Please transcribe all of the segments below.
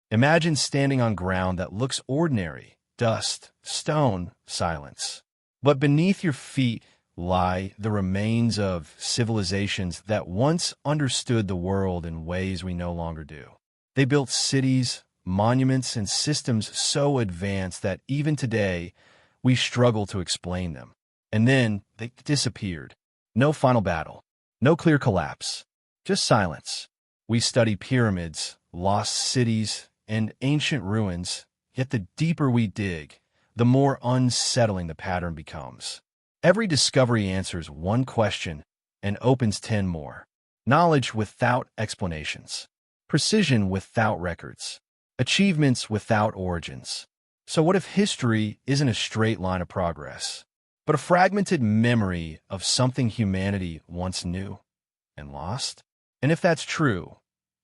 Imagine standing on ground that looks ordinary: dust, stone, silence. But beneath your feet lie the remains of civilizations that once understood the world in ways we no longer do. They built cities, monuments, and systems so advanced that even today we struggle to explain them. And then they disappeared. No final battle, no clear collapse, just silence. We study pyramids, lost cities, and ancient ruins, yet the deeper we dig, the more unsettling the pattern becomes. Every discovery answers one question and opens 10 more. Knowledge without explanations. Precision without records. Achievements without origins. So what if history isn't a straight line of progress, but a fragmented memory of something humanity once knew and lost? And if that's true,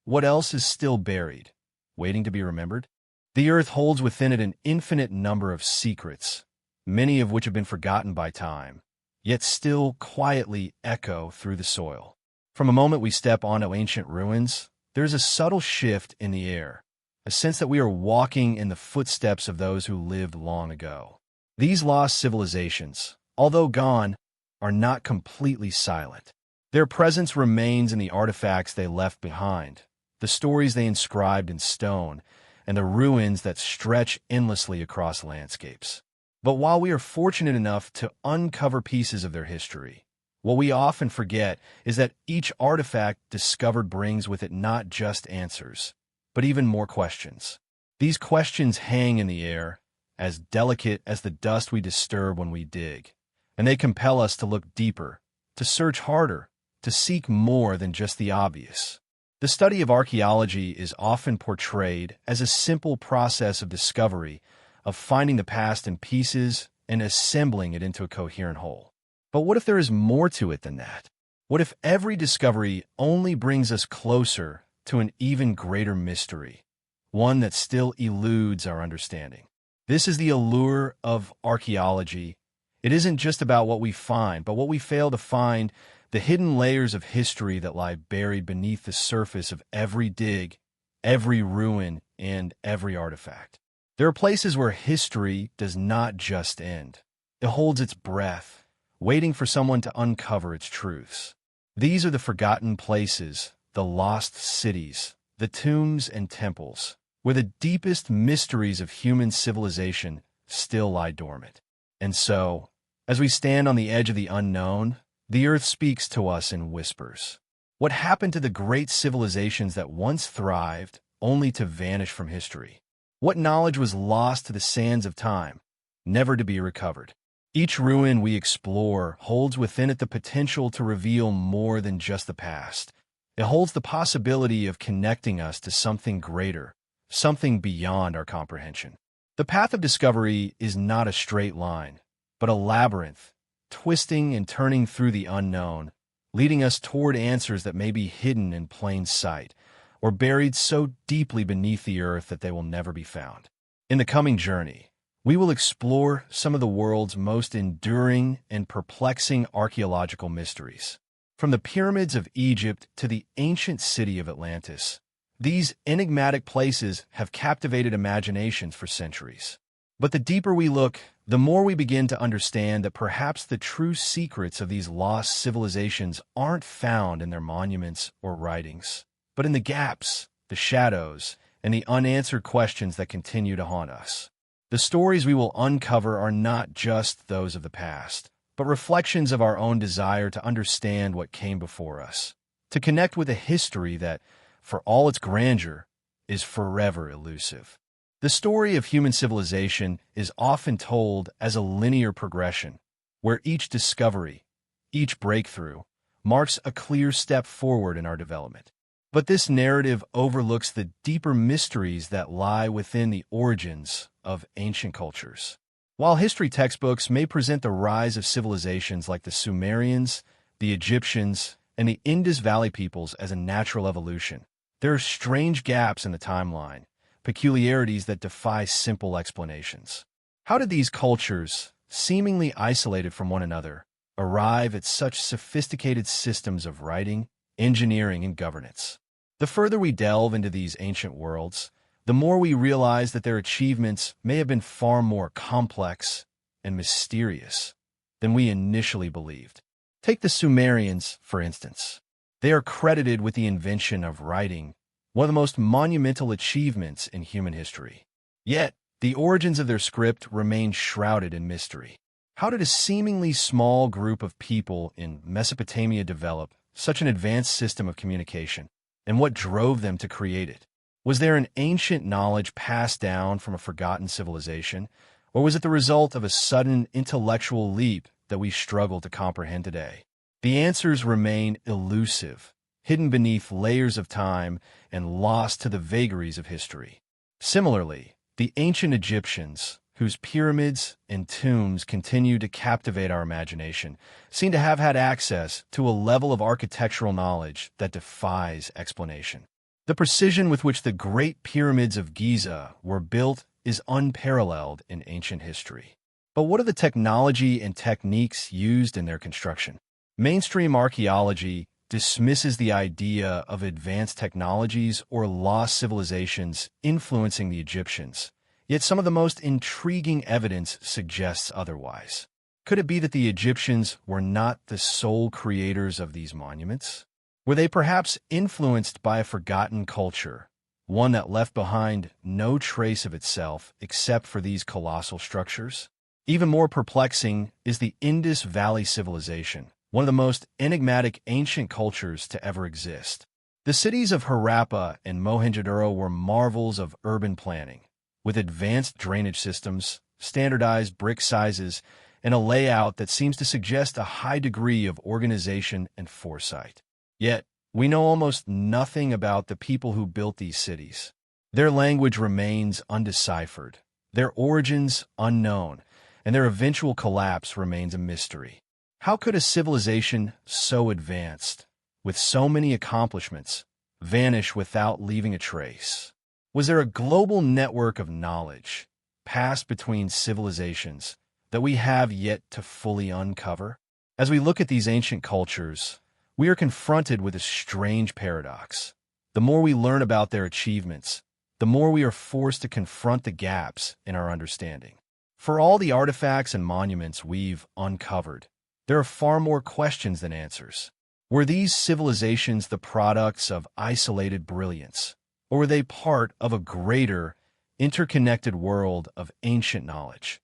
what else is still buried, waiting to be remembered? The Earth holds within it an infinite number of secrets, many of which have been forgotten by time, yet still quietly echo through the soil. From the moment we step onto ancient ruins, there's a subtle shift in the air, a sense that we are walking in the footsteps of those who lived long ago. These lost civilizations, although gone, are not completely silent. Their presence remains in the artifacts they left behind, the stories they inscribed in stone, and the ruins that stretch endlessly across landscapes. But while we are fortunate enough to uncover pieces of their history, what we often forget is that each artifact discovered brings with it not just answers, but even more questions. These questions hang in the air, as delicate as the dust we disturb when we dig, and they compel us to look deeper, to search harder, to seek more than just the obvious. The study of archaeology is often portrayed as a simple process of discovery, of finding the past in pieces and assembling it into a coherent whole. But what if there is more to it than that? What if every discovery only brings us closer to an even greater mystery, one that still eludes our understanding? This is the allure of archaeology. It isn't just about what we find, but what we fail to find, the hidden layers of history that lie buried beneath the surface of every dig, every ruin, and every artifact. There are places where history does not just end. It holds its breath, waiting for someone to uncover its truths. These are the forgotten places, the lost cities, the tombs and temples, where the deepest mysteries of human civilization still lie dormant. And so, as we stand on the edge of the unknown, the Earth speaks to us in whispers. What happened to the great civilizations that once thrived, only to vanish from history? What knowledge was lost to the sands of time, never to be recovered? Each ruin we explore holds within it the potential to reveal more than just the past. It holds the possibility of connecting us to something greater, something beyond our comprehension. The path of discovery is not a straight line, but a labyrinth, twisting and turning through the unknown, leading us toward answers that may be hidden in plain sight, or buried so deeply beneath the earth that they will never be found. In the coming journey, we will explore some of the world's most enduring and perplexing archaeological mysteries. From the pyramids of Egypt to the ancient city of Atlantis, these enigmatic places have captivated imaginations for centuries. But the deeper we look, the more we begin to understand that perhaps the true secrets of these lost civilizations aren't found in their monuments or writings, but in the gaps, the shadows, and the unanswered questions that continue to haunt us. The stories we will uncover are not just those of the past, but reflections of our own desire to understand what came before us, to connect with a history that, for all its grandeur, is forever elusive. The story of human civilization is often told as a linear progression, where each discovery, each breakthrough, marks a clear step forward in our development. But this narrative overlooks the deeper mysteries that lie within the origins of ancient cultures. While history textbooks may present the rise of civilizations like the Sumerians, the Egyptians, and the Indus Valley peoples as a natural evolution, there are strange gaps in the timeline, peculiarities that defy simple explanations. How did these cultures, seemingly isolated from one another, arrive at such sophisticated systems of writing, engineering, and governance? The further we delve into these ancient worlds, the more we realize that their achievements may have been far more complex and mysterious than we initially believed. Take the Sumerians, for instance. They are credited with the invention of writing, one of the most monumental achievements in human history. Yet, the origins of their script remain shrouded in mystery. How did a seemingly small group of people in Mesopotamia develop such an advanced system of communication, and what drove them to create it? Was there an ancient knowledge passed down from a forgotten civilization, or was it the result of a sudden intellectual leap that we struggle to comprehend today? The answers remain elusive, hidden beneath layers of time and lost to the vagaries of history. Similarly, the ancient Egyptians, whose pyramids and tombs continue to captivate our imagination, seem to have had access to a level of architectural knowledge that defies explanation. The precision with which the Great Pyramids of Giza were built is unparalleled in ancient history. But what are the technology and techniques used in their construction? Mainstream archaeology dismisses the idea of advanced technologies or lost civilizations influencing the Egyptians. Yet some of the most intriguing evidence suggests otherwise. Could it be that the Egyptians were not the sole creators of these monuments? Were they perhaps influenced by a forgotten culture, one that left behind no trace of itself except for these colossal structures? Even more perplexing is the Indus Valley Civilization, one of the most enigmatic ancient cultures to ever exist. The cities of Harappa and Mohenjo-daro were marvels of urban planning, with advanced drainage systems, standardized brick sizes, and a layout that seems to suggest a high degree of organization and foresight. Yet, we know almost nothing about the people who built these cities. Their language remains undeciphered, their origins unknown, and their eventual collapse remains a mystery. How could a civilization so advanced, with so many accomplishments, vanish without leaving a trace? Was there a global network of knowledge passed between civilizations that we have yet to fully uncover? As we look at these ancient cultures, we are confronted with a strange paradox. The more we learn about their achievements, the more we are forced to confront the gaps in our understanding. For all the artifacts and monuments we've uncovered, there are far more questions than answers. Were these civilizations the products of isolated brilliance, or were they part of a greater, interconnected world of ancient knowledge,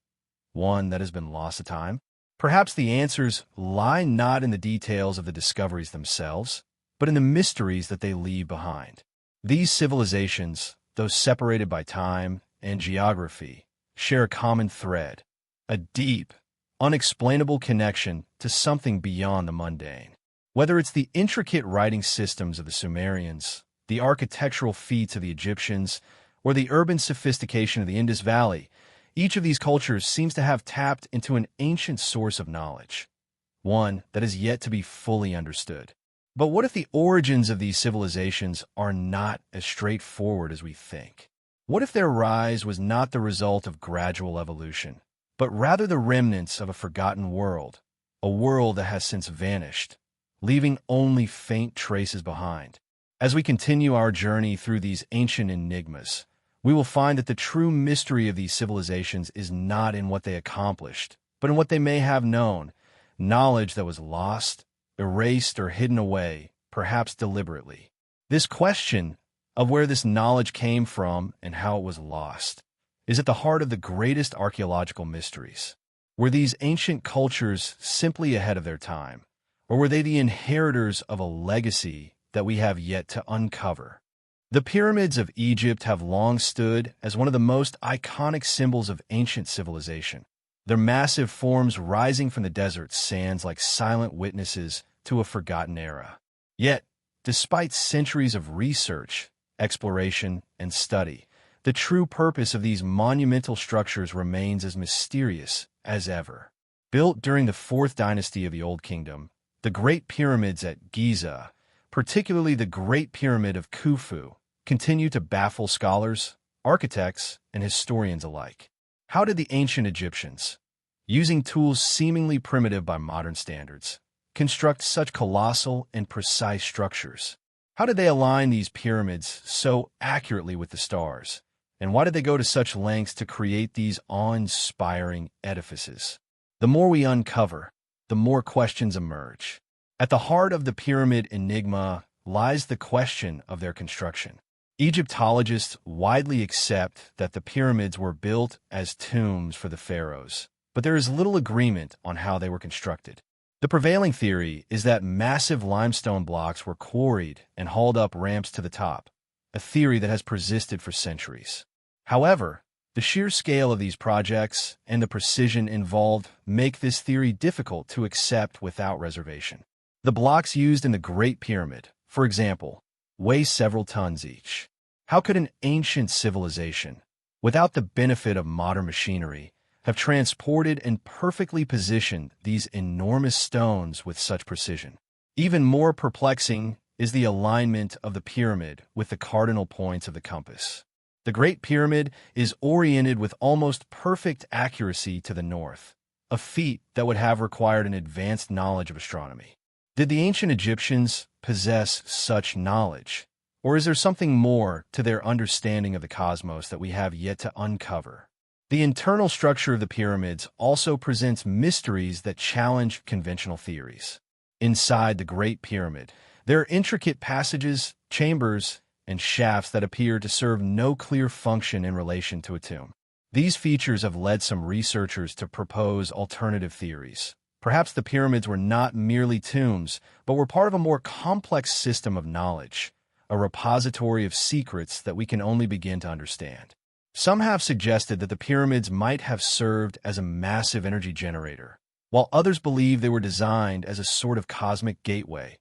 one that has been lost to time? Perhaps the answers lie not in the details of the discoveries themselves, but in the mysteries that they leave behind. These civilizations, though separated by time and geography, share a common thread, a deep, unexplainable connection to something beyond the mundane. Whether it's the intricate writing systems of the Sumerians, the architectural feats of the Egyptians, or the urban sophistication of the Indus Valley, each of these cultures seems to have tapped into an ancient source of knowledge, one that is yet to be fully understood. But what if the origins of these civilizations are not as straightforward as we think? What if their rise was not the result of gradual evolution, but rather the remnants of a forgotten world, a world that has since vanished, leaving only faint traces behind? As we continue our journey through these ancient enigmas, we will find that the true mystery of these civilizations is not in what they accomplished, but in what they may have known, knowledge that was lost, erased, or hidden away, perhaps deliberately. This question of where this knowledge came from and how it was lost is at the heart of the greatest archaeological mysteries. Were these ancient cultures simply ahead of their time, or were they the inheritors of a legacy that we have yet to uncover? The pyramids of Egypt have long stood as one of the most iconic symbols of ancient civilization, their massive forms rising from the desert sands like silent witnesses to a forgotten era. Yet, despite centuries of research, exploration, and study, the true purpose of these monumental structures remains as mysterious as ever. Built during the 4th dynasty of the Old Kingdom, the Great Pyramids at Giza, particularly the Great Pyramid of Khufu, continue to baffle scholars, architects, and historians alike. How did the ancient Egyptians, using tools seemingly primitive by modern standards, construct such colossal and precise structures? How did they align these pyramids so accurately with the stars, And why did they go to such lengths to create these awe-inspiring edifices? The more we uncover, the more questions emerge. At the heart of the pyramid enigma lies the question of their construction. Egyptologists widely accept that the pyramids were built as tombs for the pharaohs, but there is little agreement on how they were constructed. The prevailing theory is that massive limestone blocks were quarried and hauled up ramps to the top, a theory that has persisted for centuries. However, the sheer scale of these projects and the precision involved make this theory difficult to accept without reservation. The blocks used in the Great Pyramid, for example, weigh several tons each. How could an ancient civilization, without the benefit of modern machinery, have transported and perfectly positioned these enormous stones with such precision? Even more perplexing is the alignment of the pyramid with the cardinal points of the compass. The Great Pyramid is oriented with almost perfect accuracy to the north, a feat that would have required an advanced knowledge of astronomy. Did the ancient Egyptians possess such knowledge? Or is there something more to their understanding of the cosmos that we have yet to uncover? The internal structure of the pyramids also presents mysteries that challenge conventional theories. Inside the Great Pyramid, there are intricate passages, chambers, and shafts that appear to serve no clear function in relation to a tomb. These features have led some researchers to propose alternative theories. Perhaps the pyramids were not merely tombs, but were part of a more complex system of knowledge, a repository of secrets that we can only begin to understand. Some have suggested that the pyramids might have served as a massive energy generator, while others believe they were designed as a sort of cosmic gateway,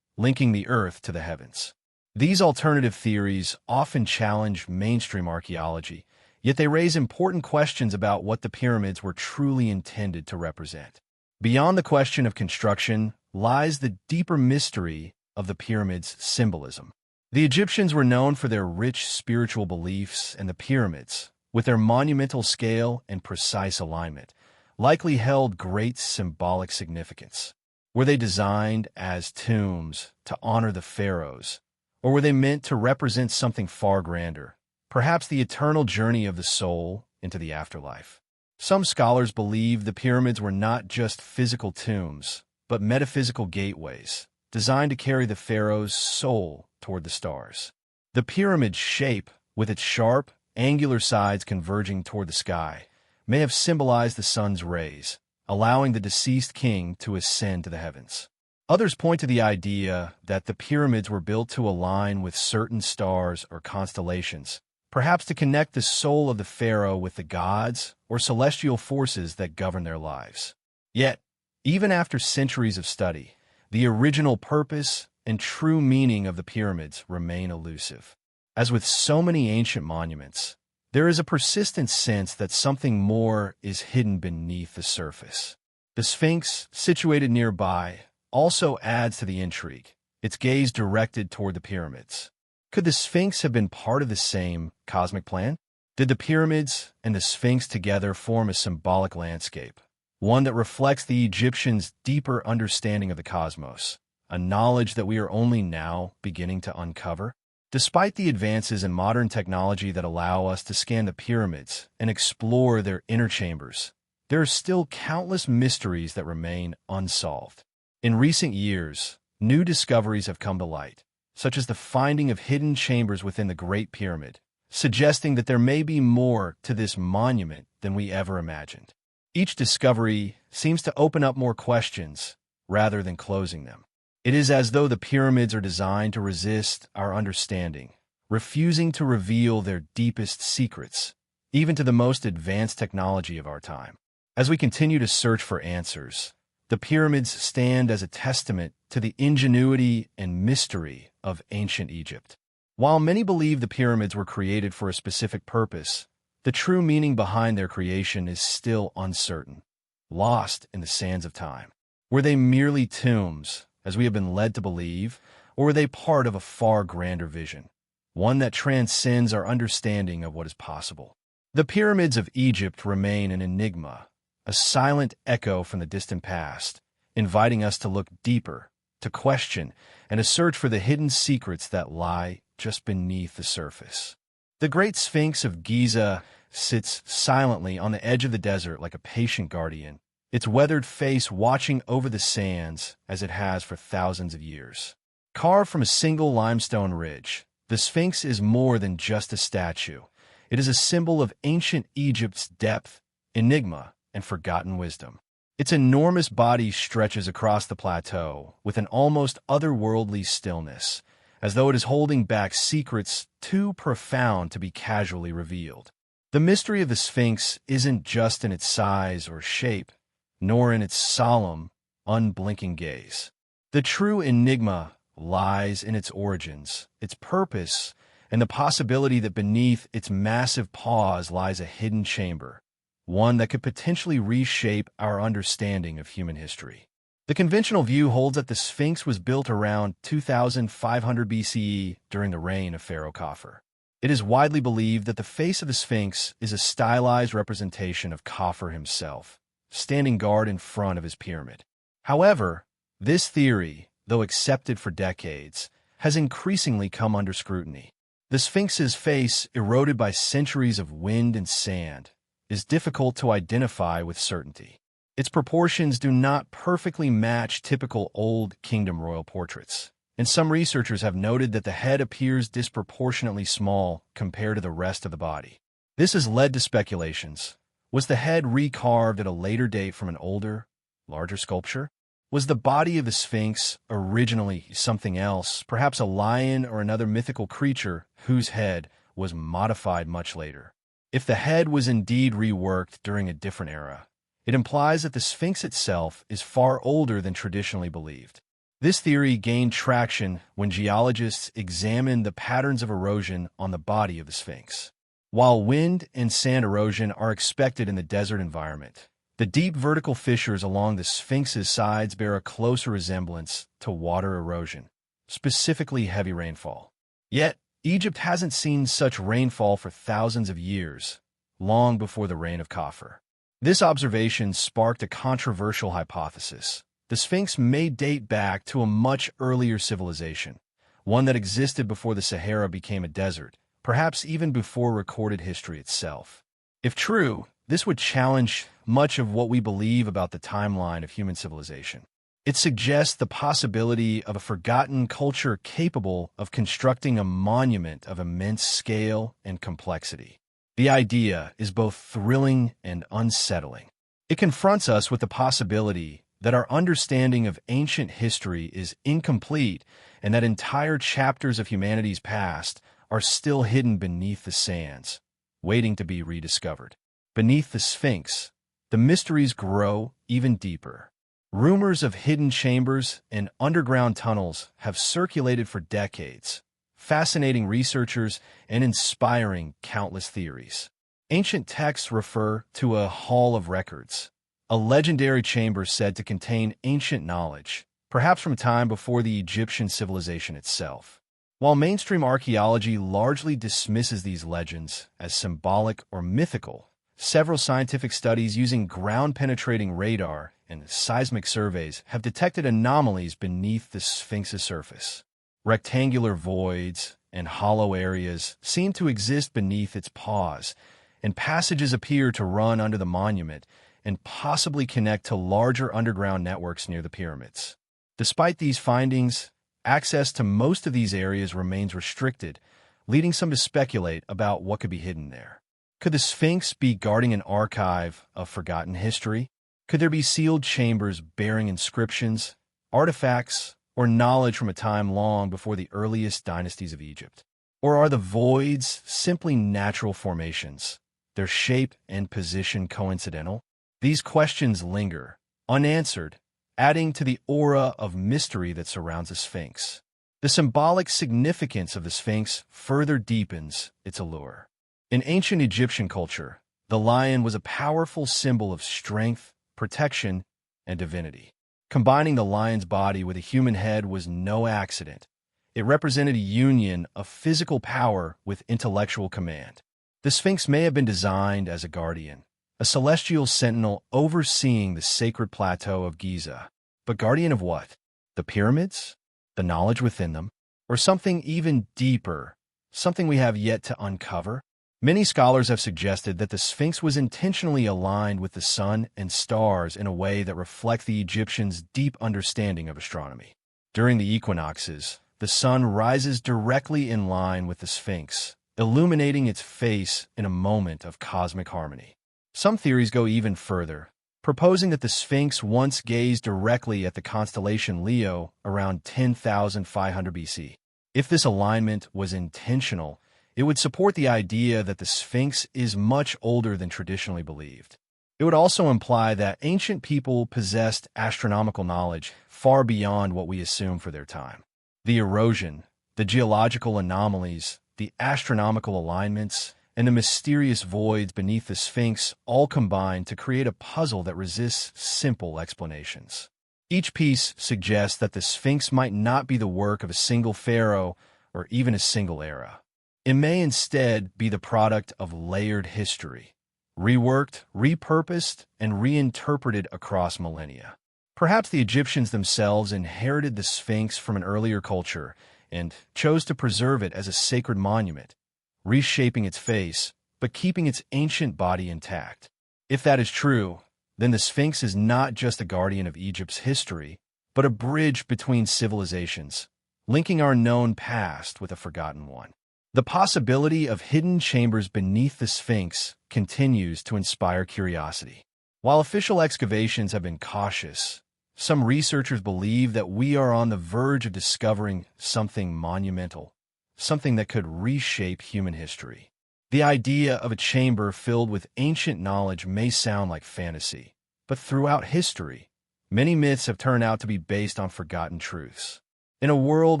linking the Earth to the heavens. These alternative theories often challenge mainstream archaeology, yet they raise important questions about what the pyramids were truly intended to represent. Beyond the question of construction lies the deeper mystery of the pyramid's symbolism. The Egyptians were known for their rich spiritual beliefs, and the pyramids, with their monumental scale and precise alignment, likely held great symbolic significance. Were they designed as tombs to honor the pharaohs, or were they meant to represent something far grander, perhaps the eternal journey of the soul into the afterlife? Some scholars believe the pyramids were not just physical tombs, but metaphysical gateways, designed to carry the pharaoh's soul toward the stars. The pyramid's shape, with its sharp, angular sides converging toward the sky, may have symbolized the sun's rays, allowing the deceased king to ascend to the heavens. Others point to the idea that the pyramids were built to align with certain stars or constellations, perhaps to connect the soul of the pharaoh with the gods or celestial forces that govern their lives. Yet, even after centuries of study, the original purpose and true meaning of the pyramids remain elusive. As with so many ancient monuments, there is a persistent sense that something more is hidden beneath the surface. The Sphinx, situated nearby, also adds to the intrigue, its gaze directed toward the pyramids. Could the Sphinx have been part of the same cosmic plan? Did the pyramids and the Sphinx together form a symbolic landscape, one that reflects the Egyptians' deeper understanding of the cosmos, a knowledge that we are only now beginning to uncover? Despite the advances in modern technology that allow us to scan the pyramids and explore their inner chambers, there are still countless mysteries that remain unsolved. In recent years, new discoveries have come to light, such as the finding of hidden chambers within the Great Pyramid, suggesting that there may be more to this monument than we ever imagined. Each discovery seems to open up more questions rather than closing them. It is as though the pyramids are designed to resist our understanding, refusing to reveal their deepest secrets, even to the most advanced technology of our time. As we continue to search for answers, the pyramids stand as a testament to the ingenuity and mystery of ancient Egypt. While many believe the pyramids were created for a specific purpose, the true meaning behind their creation is still uncertain, lost in the sands of time. Were they merely tombs, as we have been led to believe, or were they part of a far grander vision, one that transcends our understanding of what is possible? The pyramids of Egypt remain an enigma, a silent echo from the distant past, inviting us to look deeper, to question, and to search for the hidden secrets that lie just beneath the surface. The Great Sphinx of Giza sits silently on the edge of the desert like a patient guardian, its weathered face watching over the sands as it has for thousands of years. Carved from a single limestone ridge, the Sphinx is more than just a statue. It is a symbol of ancient Egypt's depth, enigma, and forgotten wisdom. Its enormous body stretches across the plateau with an almost otherworldly stillness, as though it is holding back secrets too profound to be casually revealed. The mystery of the Sphinx isn't just in its size or shape, nor in its solemn, unblinking gaze. The true enigma lies in its origins, its purpose, and the possibility that beneath its massive paws lies a hidden chamber, one that could potentially reshape our understanding of human history. The conventional view holds that the Sphinx was built around 2500 BCE during the reign of Pharaoh Khafre. It is widely believed that the face of the Sphinx is a stylized representation of Khafre himself, standing guard in front of his pyramid. However, this theory, though accepted for decades, has increasingly come under scrutiny. The Sphinx's face, eroded by centuries of wind and sand, is difficult to identify with certainty. Its proportions do not perfectly match typical Old Kingdom royal portraits, and some researchers have noted that the head appears disproportionately small compared to the rest of the body. This has led to speculations. Was the head recarved at a later date from an older, larger sculpture? Was the body of the Sphinx originally something else, perhaps a lion or another mythical creature whose head was modified much later? If the head was indeed reworked during a different era, it implies that the Sphinx itself is far older than traditionally believed. This theory gained traction when geologists examined the patterns of erosion on the body of the Sphinx. While wind and sand erosion are expected in the desert environment, the deep vertical fissures along the Sphinx's sides bear a closer resemblance to water erosion, specifically heavy rainfall. Yet, Egypt hasn't seen such rainfall for thousands of years, long before the reign of Khafre. This observation sparked a controversial hypothesis. The Sphinx may date back to a much earlier civilization, one that existed before the Sahara became a desert, perhaps even before recorded history itself. If true, this would challenge much of what we believe about the timeline of human civilization. It suggests the possibility of a forgotten culture capable of constructing a monument of immense scale and complexity. The idea is both thrilling and unsettling. It confronts us with the possibility that our understanding of ancient history is incomplete and that entire chapters of humanity's past are still hidden beneath the sands, waiting to be rediscovered. Beneath the Sphinx, the mysteries grow even deeper. Rumors of hidden chambers and underground tunnels have circulated for decades, fascinating researchers and inspiring countless theories. Ancient texts refer to a hall of records, a legendary chamber said to contain ancient knowledge, perhaps from time before the Egyptian civilization itself. While mainstream archaeology largely dismisses these legends as symbolic or mythical, several scientific studies using ground-penetrating radar and seismic surveys have detected anomalies beneath the Sphinx's surface. Rectangular voids and hollow areas seem to exist beneath its paws, and passages appear to run under the monument and possibly connect to larger underground networks near the pyramids. Despite these findings, access to most of these areas remains restricted, leading some to speculate about what could be hidden there. Could the Sphinx be guarding an archive of forgotten history? Could there be sealed chambers bearing inscriptions, artifacts, or knowledge from a time long before the earliest dynasties of Egypt? Or are the voids simply natural formations, their shape and position coincidental? These questions linger, unanswered, adding to the aura of mystery that surrounds the Sphinx. The symbolic significance of the Sphinx further deepens its allure. In ancient Egyptian culture, the lion was a powerful symbol of strength, protection, and divinity. Combining the lion's body with a human head was no accident. It represented a union of physical power with intellectual command. The Sphinx may have been designed as a guardian, a celestial sentinel overseeing the sacred plateau of Giza. But guardian of what? The pyramids? The knowledge within them? Or something even deeper, something we have yet to uncover? Many scholars have suggested that the Sphinx was intentionally aligned with the sun and stars in a way that reflects the Egyptians' deep understanding of astronomy. During the equinoxes, the sun rises directly in line with the Sphinx, illuminating its face in a moment of cosmic harmony. Some theories go even further, proposing that the Sphinx once gazed directly at the constellation Leo around 10,500 BC. If this alignment was intentional, it would support the idea that the Sphinx is much older than traditionally believed. It would also imply that ancient people possessed astronomical knowledge far beyond what we assume for their time. The erosion, the geological anomalies, the astronomical alignments, and the mysterious voids beneath the Sphinx all combine to create a puzzle that resists simple explanations. Each piece suggests that the Sphinx might not be the work of a single pharaoh or even a single era. It may instead be the product of layered history, reworked, repurposed, and reinterpreted across millennia. Perhaps the Egyptians themselves inherited the Sphinx from an earlier culture and chose to preserve it as a sacred monument, reshaping its face, but keeping its ancient body intact. If that is true, then the Sphinx is not just a guardian of Egypt's history, but a bridge between civilizations, linking our known past with a forgotten one. The possibility of hidden chambers beneath the Sphinx continues to inspire curiosity. While official excavations have been cautious, some researchers believe that we are on the verge of discovering something monumental, something that could reshape human history. The idea of a chamber filled with ancient knowledge may sound like fantasy, but throughout history, many myths have turned out to be based on forgotten truths. In a world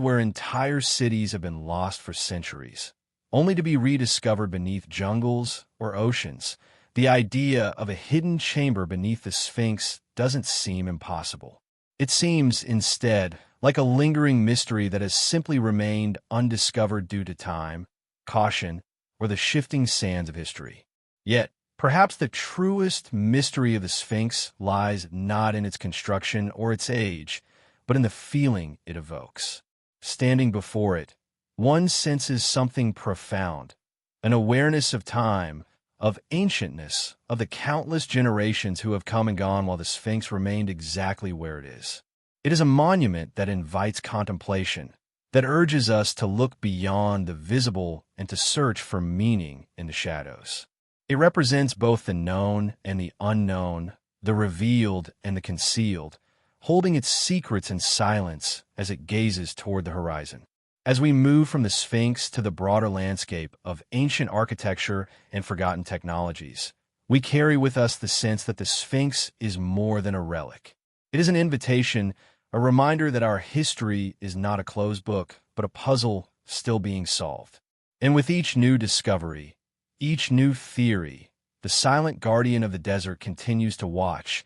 where entire cities have been lost for centuries, only to be rediscovered beneath jungles or oceans, the idea of a hidden chamber beneath the Sphinx doesn't seem impossible. It seems, instead, like a lingering mystery that has simply remained undiscovered due to time, caution, or the shifting sands of history. Yet, perhaps the truest mystery of the Sphinx lies not in its construction or its age, but in the feeling it evokes. Standing before it, one senses something profound, an awareness of time, of ancientness, of the countless generations who have come and gone while the Sphinx remained exactly where it is. It is a monument that invites contemplation, that urges us to look beyond the visible and to search for meaning in the shadows. It represents both the known and the unknown, the revealed and the concealed, holding its secrets in silence as it gazes toward the horizon. As we move from the Sphinx to the broader landscape of ancient architecture and forgotten technologies, we carry with us the sense that the Sphinx is more than a relic. It is an invitation, a reminder that our history is not a closed book, but a puzzle still being solved. And with each new discovery, each new theory, the silent guardian of the desert continues to watch,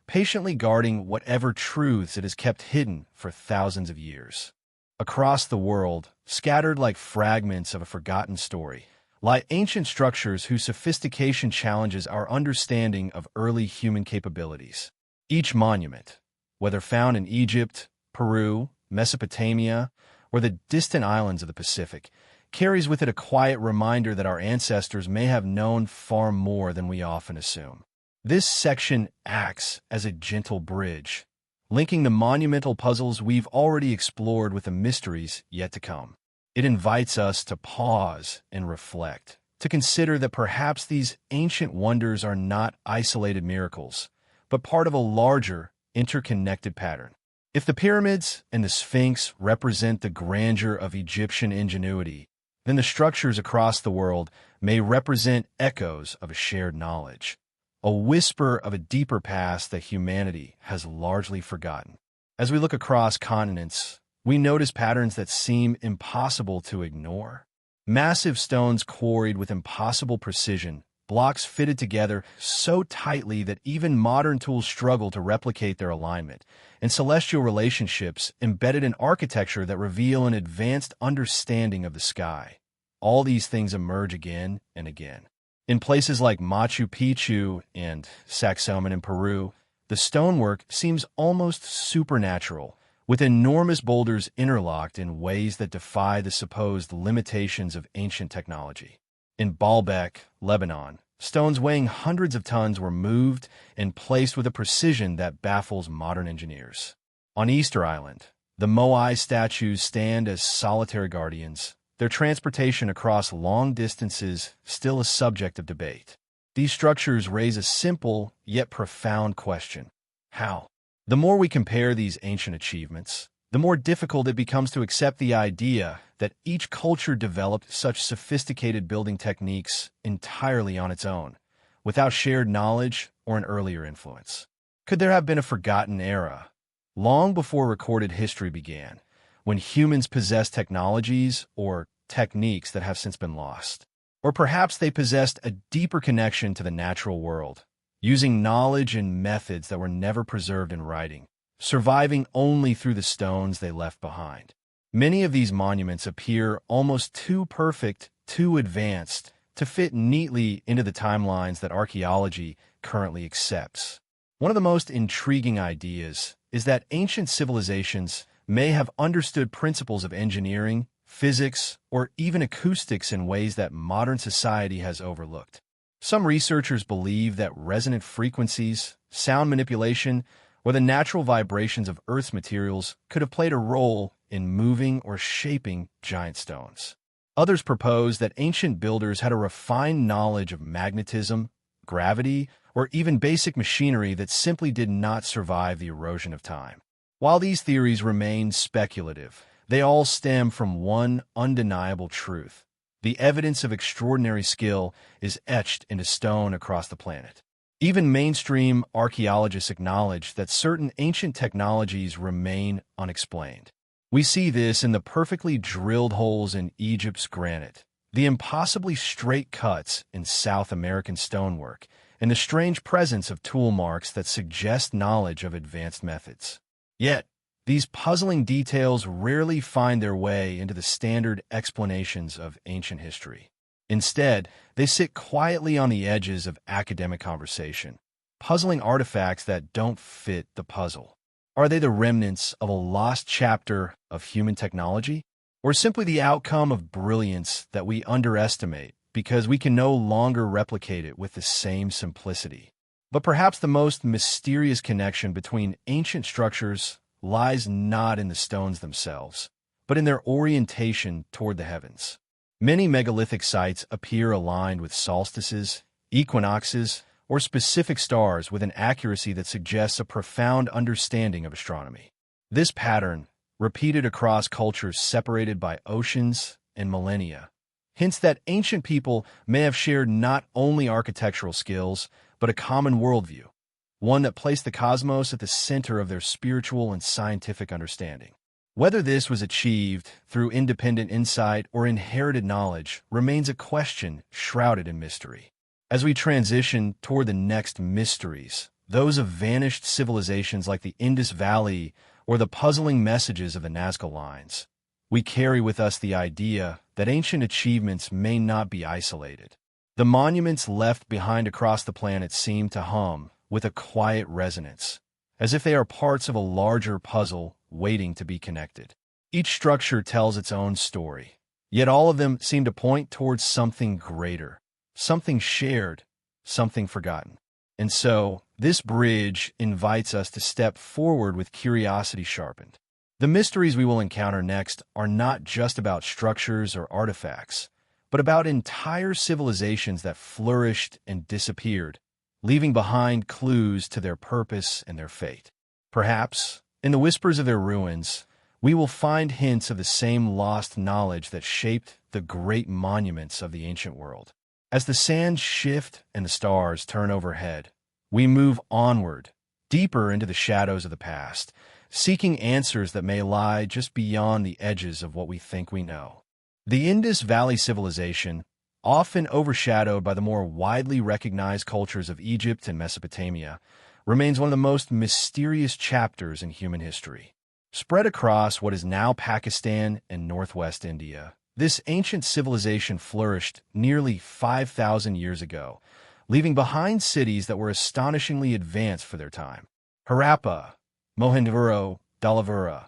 patiently guarding whatever truths it has kept hidden for thousands of years. Across the world, scattered like fragments of a forgotten story, lie ancient structures whose sophistication challenges our understanding of early human capabilities. Each monument, whether found in Egypt, Peru, Mesopotamia, or the distant islands of the Pacific, carries with it a quiet reminder that our ancestors may have known far more than we often assume. This section acts as a gentle bridge, linking the monumental puzzles we've already explored with the mysteries yet to come. It invites us to pause and reflect, to consider that perhaps these ancient wonders are not isolated miracles, but part of a larger, interconnected pattern. If the pyramids and the Sphinx represent the grandeur of Egyptian ingenuity, then the structures across the world may represent echoes of a shared knowledge, a whisper of a deeper past that humanity has largely forgotten. As we look across continents, we notice patterns that seem impossible to ignore. Massive stones quarried with impossible precision, blocks fitted together so tightly that even modern tools struggle to replicate their alignment, and celestial relationships embedded in architecture that reveal an advanced understanding of the sky. All these things emerge again and again. In places like Machu Picchu and Sacsayhuaman in Peru, the stonework seems almost supernatural, with enormous boulders interlocked in ways that defy the supposed limitations of ancient technology. In Baalbek, Lebanon, stones weighing hundreds of tons were moved and placed with a precision that baffles modern engineers. On Easter Island, the Moai statues stand as solitary guardians, their transportation across long distances still a subject of debate. These structures raise a simple yet profound question: how? The more we compare these ancient achievements, the more difficult it becomes to accept the idea that each culture developed such sophisticated building techniques entirely on its own, without shared knowledge or an earlier influence. Could there have been a forgotten era, long before recorded history began, when humans possessed technologies or techniques that have since been lost? Or perhaps they possessed a deeper connection to the natural world, using knowledge and methods that were never preserved in writing, surviving only through the stones they left behind. Many of these monuments appear almost too perfect, too advanced, to fit neatly into the timelines that archaeology currently accepts. One of the most intriguing ideas is that ancient civilizations may have understood principles of engineering, physics, or even acoustics in ways that modern society has overlooked. Some researchers believe that resonant frequencies, sound manipulation, or the natural vibrations of Earth's materials could have played a role in moving or shaping giant stones. Others propose that ancient builders had a refined knowledge of magnetism, gravity, or even basic machinery that simply did not survive the erosion of time. While these theories remain speculative, they all stem from one undeniable truth: the evidence of extraordinary skill is etched into stone across the planet. Even mainstream archaeologists acknowledge that certain ancient technologies remain unexplained. We see this in the perfectly drilled holes in Egypt's granite, the impossibly straight cuts in South American stonework, and the strange presence of tool marks that suggest knowledge of advanced methods. Yet, these puzzling details rarely find their way into the standard explanations of ancient history. Instead, they sit quietly on the edges of academic conversation, puzzling artifacts that don't fit the puzzle. Are they the remnants of a lost chapter of human technology, or simply the outcome of brilliance that we underestimate because we can no longer replicate it with the same simplicity? But perhaps the most mysterious connection between ancient structures lies not in the stones themselves, but in their orientation toward the heavens. Many megalithic sites appear aligned with solstices, equinoxes, or specific stars with an accuracy that suggests a profound understanding of astronomy. This pattern, repeated across cultures separated by oceans and millennia, hints that ancient people may have shared not only architectural skills, but a common worldview, one that placed the cosmos at the center of their spiritual and scientific understanding. Whether this was achieved through independent insight or inherited knowledge remains a question shrouded in mystery. As we transition toward the next mysteries, those of vanished civilizations like the Indus Valley or the puzzling messages of the Nazca Lines, we carry with us the idea that ancient achievements may not be isolated. The monuments left behind across the planet seem to hum with a quiet resonance, as if they are parts of a larger puzzle waiting to be connected. Each structure tells its own story, yet all of them seem to point towards something greater, something shared, something forgotten. And so, this bridge invites us to step forward with curiosity sharpened. The mysteries we will encounter next are not just about structures or artifacts, but about entire civilizations that flourished and disappeared, leaving behind clues to their purpose and their fate. Perhaps, in the whispers of their ruins, we will find hints of the same lost knowledge that shaped the great monuments of the ancient world. As the sands shift and the stars turn overhead, we move onward, deeper into the shadows of the past, seeking answers that may lie just beyond the edges of what we think we know. The Indus Valley civilization, often overshadowed by the more widely recognized cultures of Egypt and Mesopotamia, remains one of the most mysterious chapters in human history. Spread across what is now Pakistan and northwest India, this ancient civilization flourished nearly 5,000 years ago, leaving behind cities that were astonishingly advanced for their time. Harappa, Mohenjo-daro,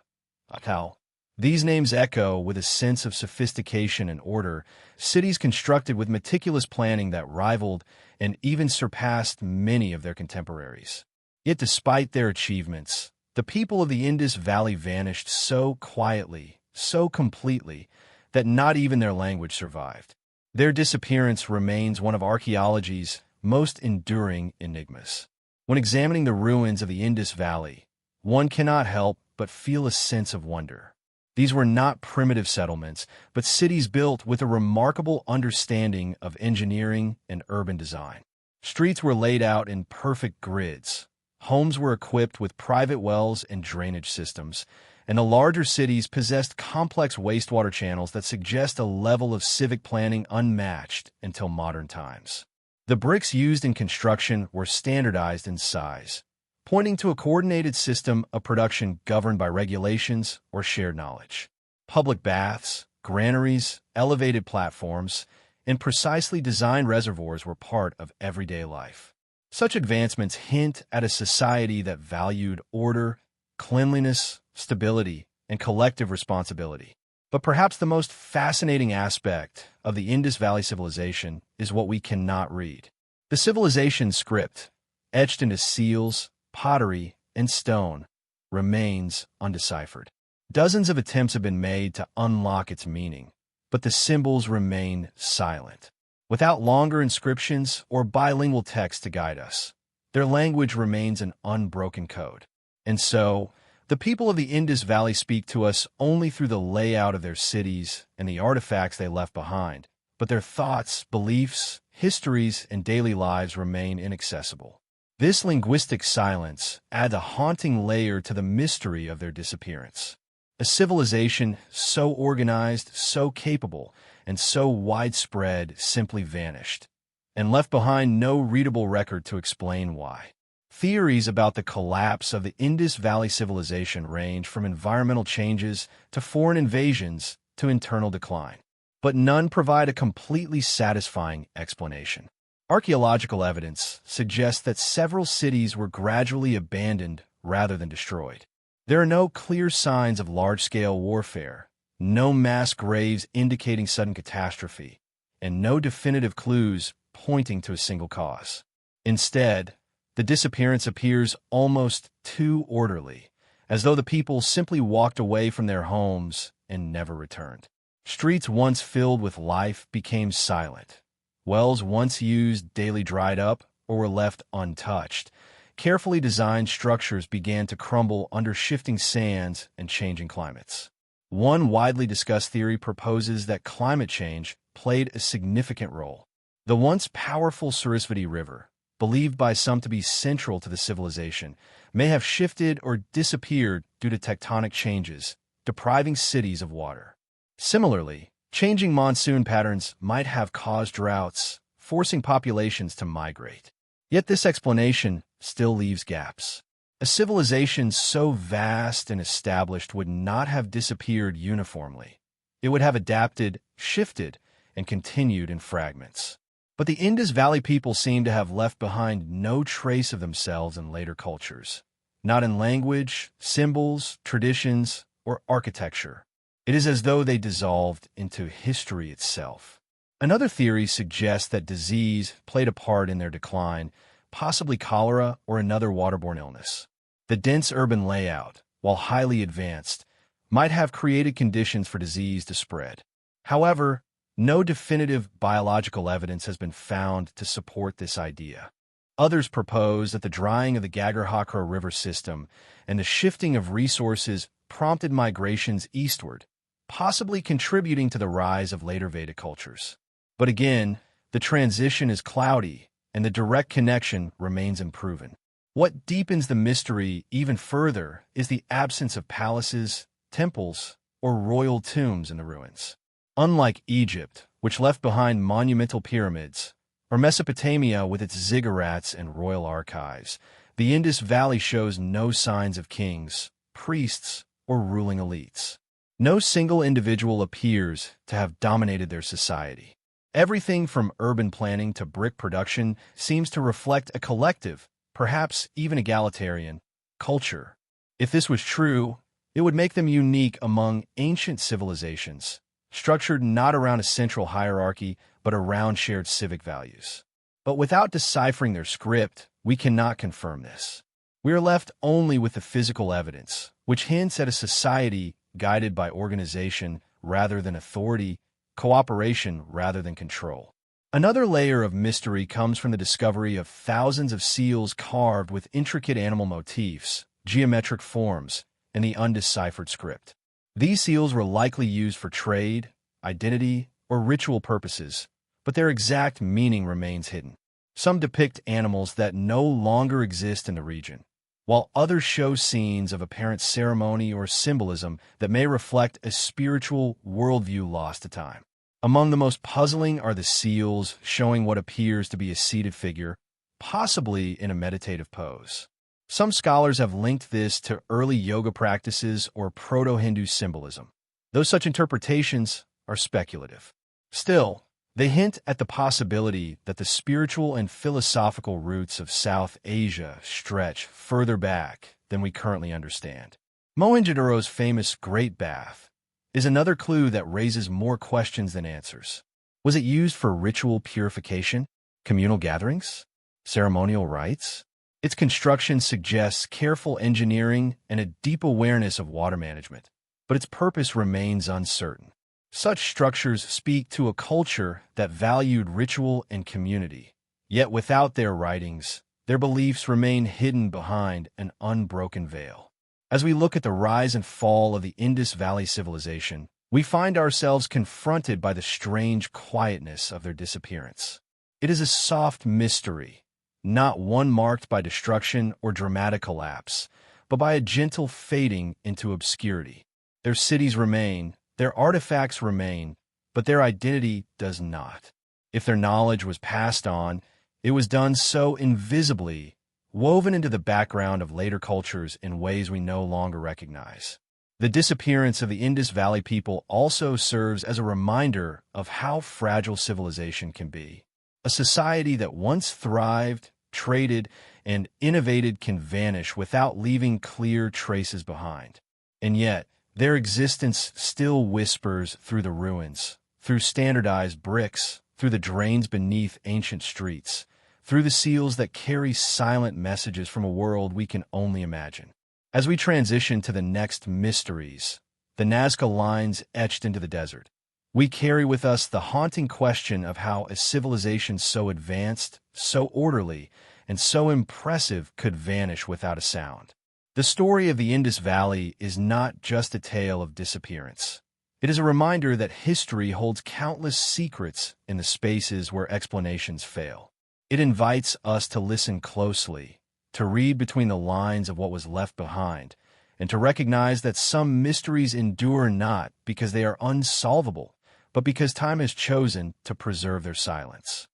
How these names echo with a sense of sophistication and order, cities constructed with meticulous planning that rivaled and even surpassed many of their contemporaries. Yet despite their achievements, the people of the Indus Valley vanished so quietly, so completely, that not even their language survived. Their disappearance remains one of archaeology's most enduring enigmas. When examining the ruins of the Indus Valley, one cannot help but feel a sense of wonder. These were not primitive settlements, but cities built with a remarkable understanding of engineering and urban design. Streets were laid out in perfect grids. Homes were equipped with private wells and drainage systems, and the larger cities possessed complex wastewater channels that suggest a level of civic planning unmatched until modern times. The bricks used in construction were standardized in size, pointing to a coordinated system of production governed by regulations or shared knowledge. Public baths, granaries, elevated platforms, and precisely designed reservoirs were part of everyday life. Such advancements hint at a society that valued order, cleanliness, stability, and collective responsibility. But perhaps the most fascinating aspect of the Indus Valley civilization is what we cannot read. The civilization's script, etched into seals, pottery, and stone, remains undeciphered. Dozens of attempts have been made to unlock its meaning, but the symbols remain silent. Without longer inscriptions or bilingual text to guide us, their language remains an unbroken code. And so, the people of the Indus Valley speak to us only through the layout of their cities and the artifacts they left behind, but their thoughts, beliefs, histories, and daily lives remain inaccessible. This linguistic silence adds a haunting layer to the mystery of their disappearance. A civilization so organized, so capable, and so widespread simply vanished, and left behind no readable record to explain why. Theories about the collapse of the Indus Valley civilization range from environmental changes to foreign invasions to internal decline, but none provide a completely satisfying explanation. Archaeological evidence suggests that several cities were gradually abandoned rather than destroyed. There are no clear signs of large-scale warfare, no mass graves indicating sudden catastrophe, and no definitive clues pointing to a single cause. Instead, the disappearance appears almost too orderly, as though the people simply walked away from their homes and never returned. Streets once filled with life became silent. Wells once used daily dried up or were left untouched. Carefully designed structures began to crumble under shifting sands and changing climates. One widely discussed theory proposes that climate change played a significant role. The once powerful Sarasvati River, believed by some to be central to the civilization, may have shifted or disappeared due to tectonic changes, depriving cities of water. Similarly, changing monsoon patterns might have caused droughts, forcing populations to migrate. Yet this explanation still leaves gaps. A civilization so vast and established would not have disappeared uniformly. It would have adapted, shifted, and continued in fragments. But the Indus Valley people seem to have left behind no trace of themselves in later cultures, not in language, symbols, traditions, or architecture. It is as though they dissolved into history itself. Another theory suggests that disease played a part in their decline, possibly cholera or another waterborne illness. The dense urban layout, while highly advanced, might have created conditions for disease to spread. However, no definitive biological evidence has been found to support this idea. Others propose that the drying of the Gagarhakra River system and the shifting of resources prompted migrations eastward, possibly contributing to the rise of later Vedic cultures. But again, the transition is cloudy, and the direct connection remains unproven. What deepens the mystery even further is the absence of palaces, temples, or royal tombs in the ruins. Unlike Egypt, which left behind monumental pyramids, or Mesopotamia with its ziggurats and royal archives, the Indus Valley shows no signs of kings, priests, or ruling elites. No single individual appears to have dominated their society. Everything from urban planning to brick production seems to reflect a collective, perhaps even egalitarian, culture. If this was true, It would make them unique among ancient civilizations, structured not around a central hierarchy, but around shared civic values. But without deciphering their script, we cannot confirm this. We are left only with the physical evidence, which hints at a society guided by organization rather than authority, cooperation rather than control. Another layer of mystery comes from the discovery of thousands of seals carved with intricate animal motifs, geometric forms, and the undeciphered script. These seals were likely used for trade, identity, or ritual purposes, but their exact meaning remains hidden. Some depict animals that no longer exist in the region, while others show scenes of apparent ceremony or symbolism that may reflect a spiritual worldview lost to time. Among the most puzzling are the seals showing what appears to be a seated figure, possibly in a meditative pose. Some scholars have linked this to early yoga practices or proto-Hindu symbolism, though such interpretations are speculative. Still, they hint at the possibility that the spiritual and philosophical roots of South Asia stretch further back than we currently understand. Mohenjo-daro's famous Great Bath is another clue that raises more questions than answers. Was it used for ritual purification, communal gatherings, ceremonial rites? Its construction suggests careful engineering and a deep awareness of water management, but its purpose remains uncertain. Such structures speak to a culture that valued ritual and community, yet without their writings, their beliefs remain hidden behind an unbroken veil. As we look at the rise and fall of the Indus Valley civilization, we find ourselves confronted by the strange quietness of their disappearance. It is a soft mystery, not one marked by destruction or dramatic collapse, but by a gentle fading into obscurity. Their cities remain, their artifacts remain, but their identity does not. If their knowledge was passed on, it was done so invisibly, woven into the background of later cultures in ways we no longer recognize. The disappearance of the Indus Valley people also serves as a reminder of how fragile civilization can be. A society that once thrived, traded, and innovated can vanish without leaving clear traces behind. And yet, their existence still whispers through the ruins, through standardized bricks, through the drains beneath ancient streets, through the seals that carry silent messages from a world we can only imagine. As we transition to the next mysteries, the Nazca lines etched into the desert, we carry with us the haunting question of how a civilization so advanced, so orderly, and so impressive could vanish without a sound. The story of the Indus Valley is not just a tale of disappearance. It is a reminder that history holds countless secrets in the spaces where explanations fail. It invites us to listen closely, to read between the lines of what was left behind, and to recognize that some mysteries endure not because they are unsolvable, but because time has chosen to preserve their silence.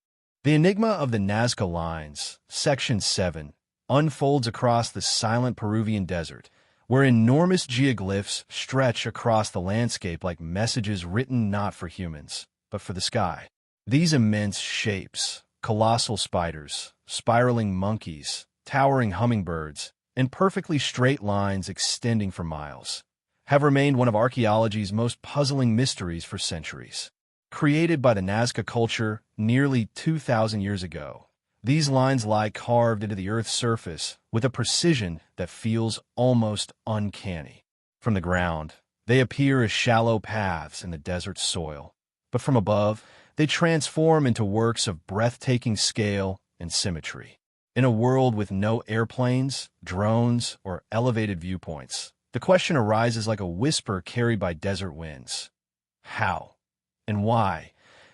The enigma of the Nazca Lines, Section 7, unfolds across the silent Peruvian desert, where enormous geoglyphs stretch across the landscape like messages written not for humans, but for the sky. These immense shapes, colossal spiders, spiraling monkeys, towering hummingbirds, and perfectly straight lines extending for miles, have remained one of archaeology's most puzzling mysteries for centuries. Created by the Nazca culture nearly 2,000 years ago, these lines lie carved into the Earth's surface with a precision that feels almost uncanny. From the ground, they appear as shallow paths in the desert soil, but from above, they transform into works of breathtaking scale and symmetry. In a world with no airplanes, drones, or elevated viewpoints, the question arises like a whisper carried by desert winds. How and why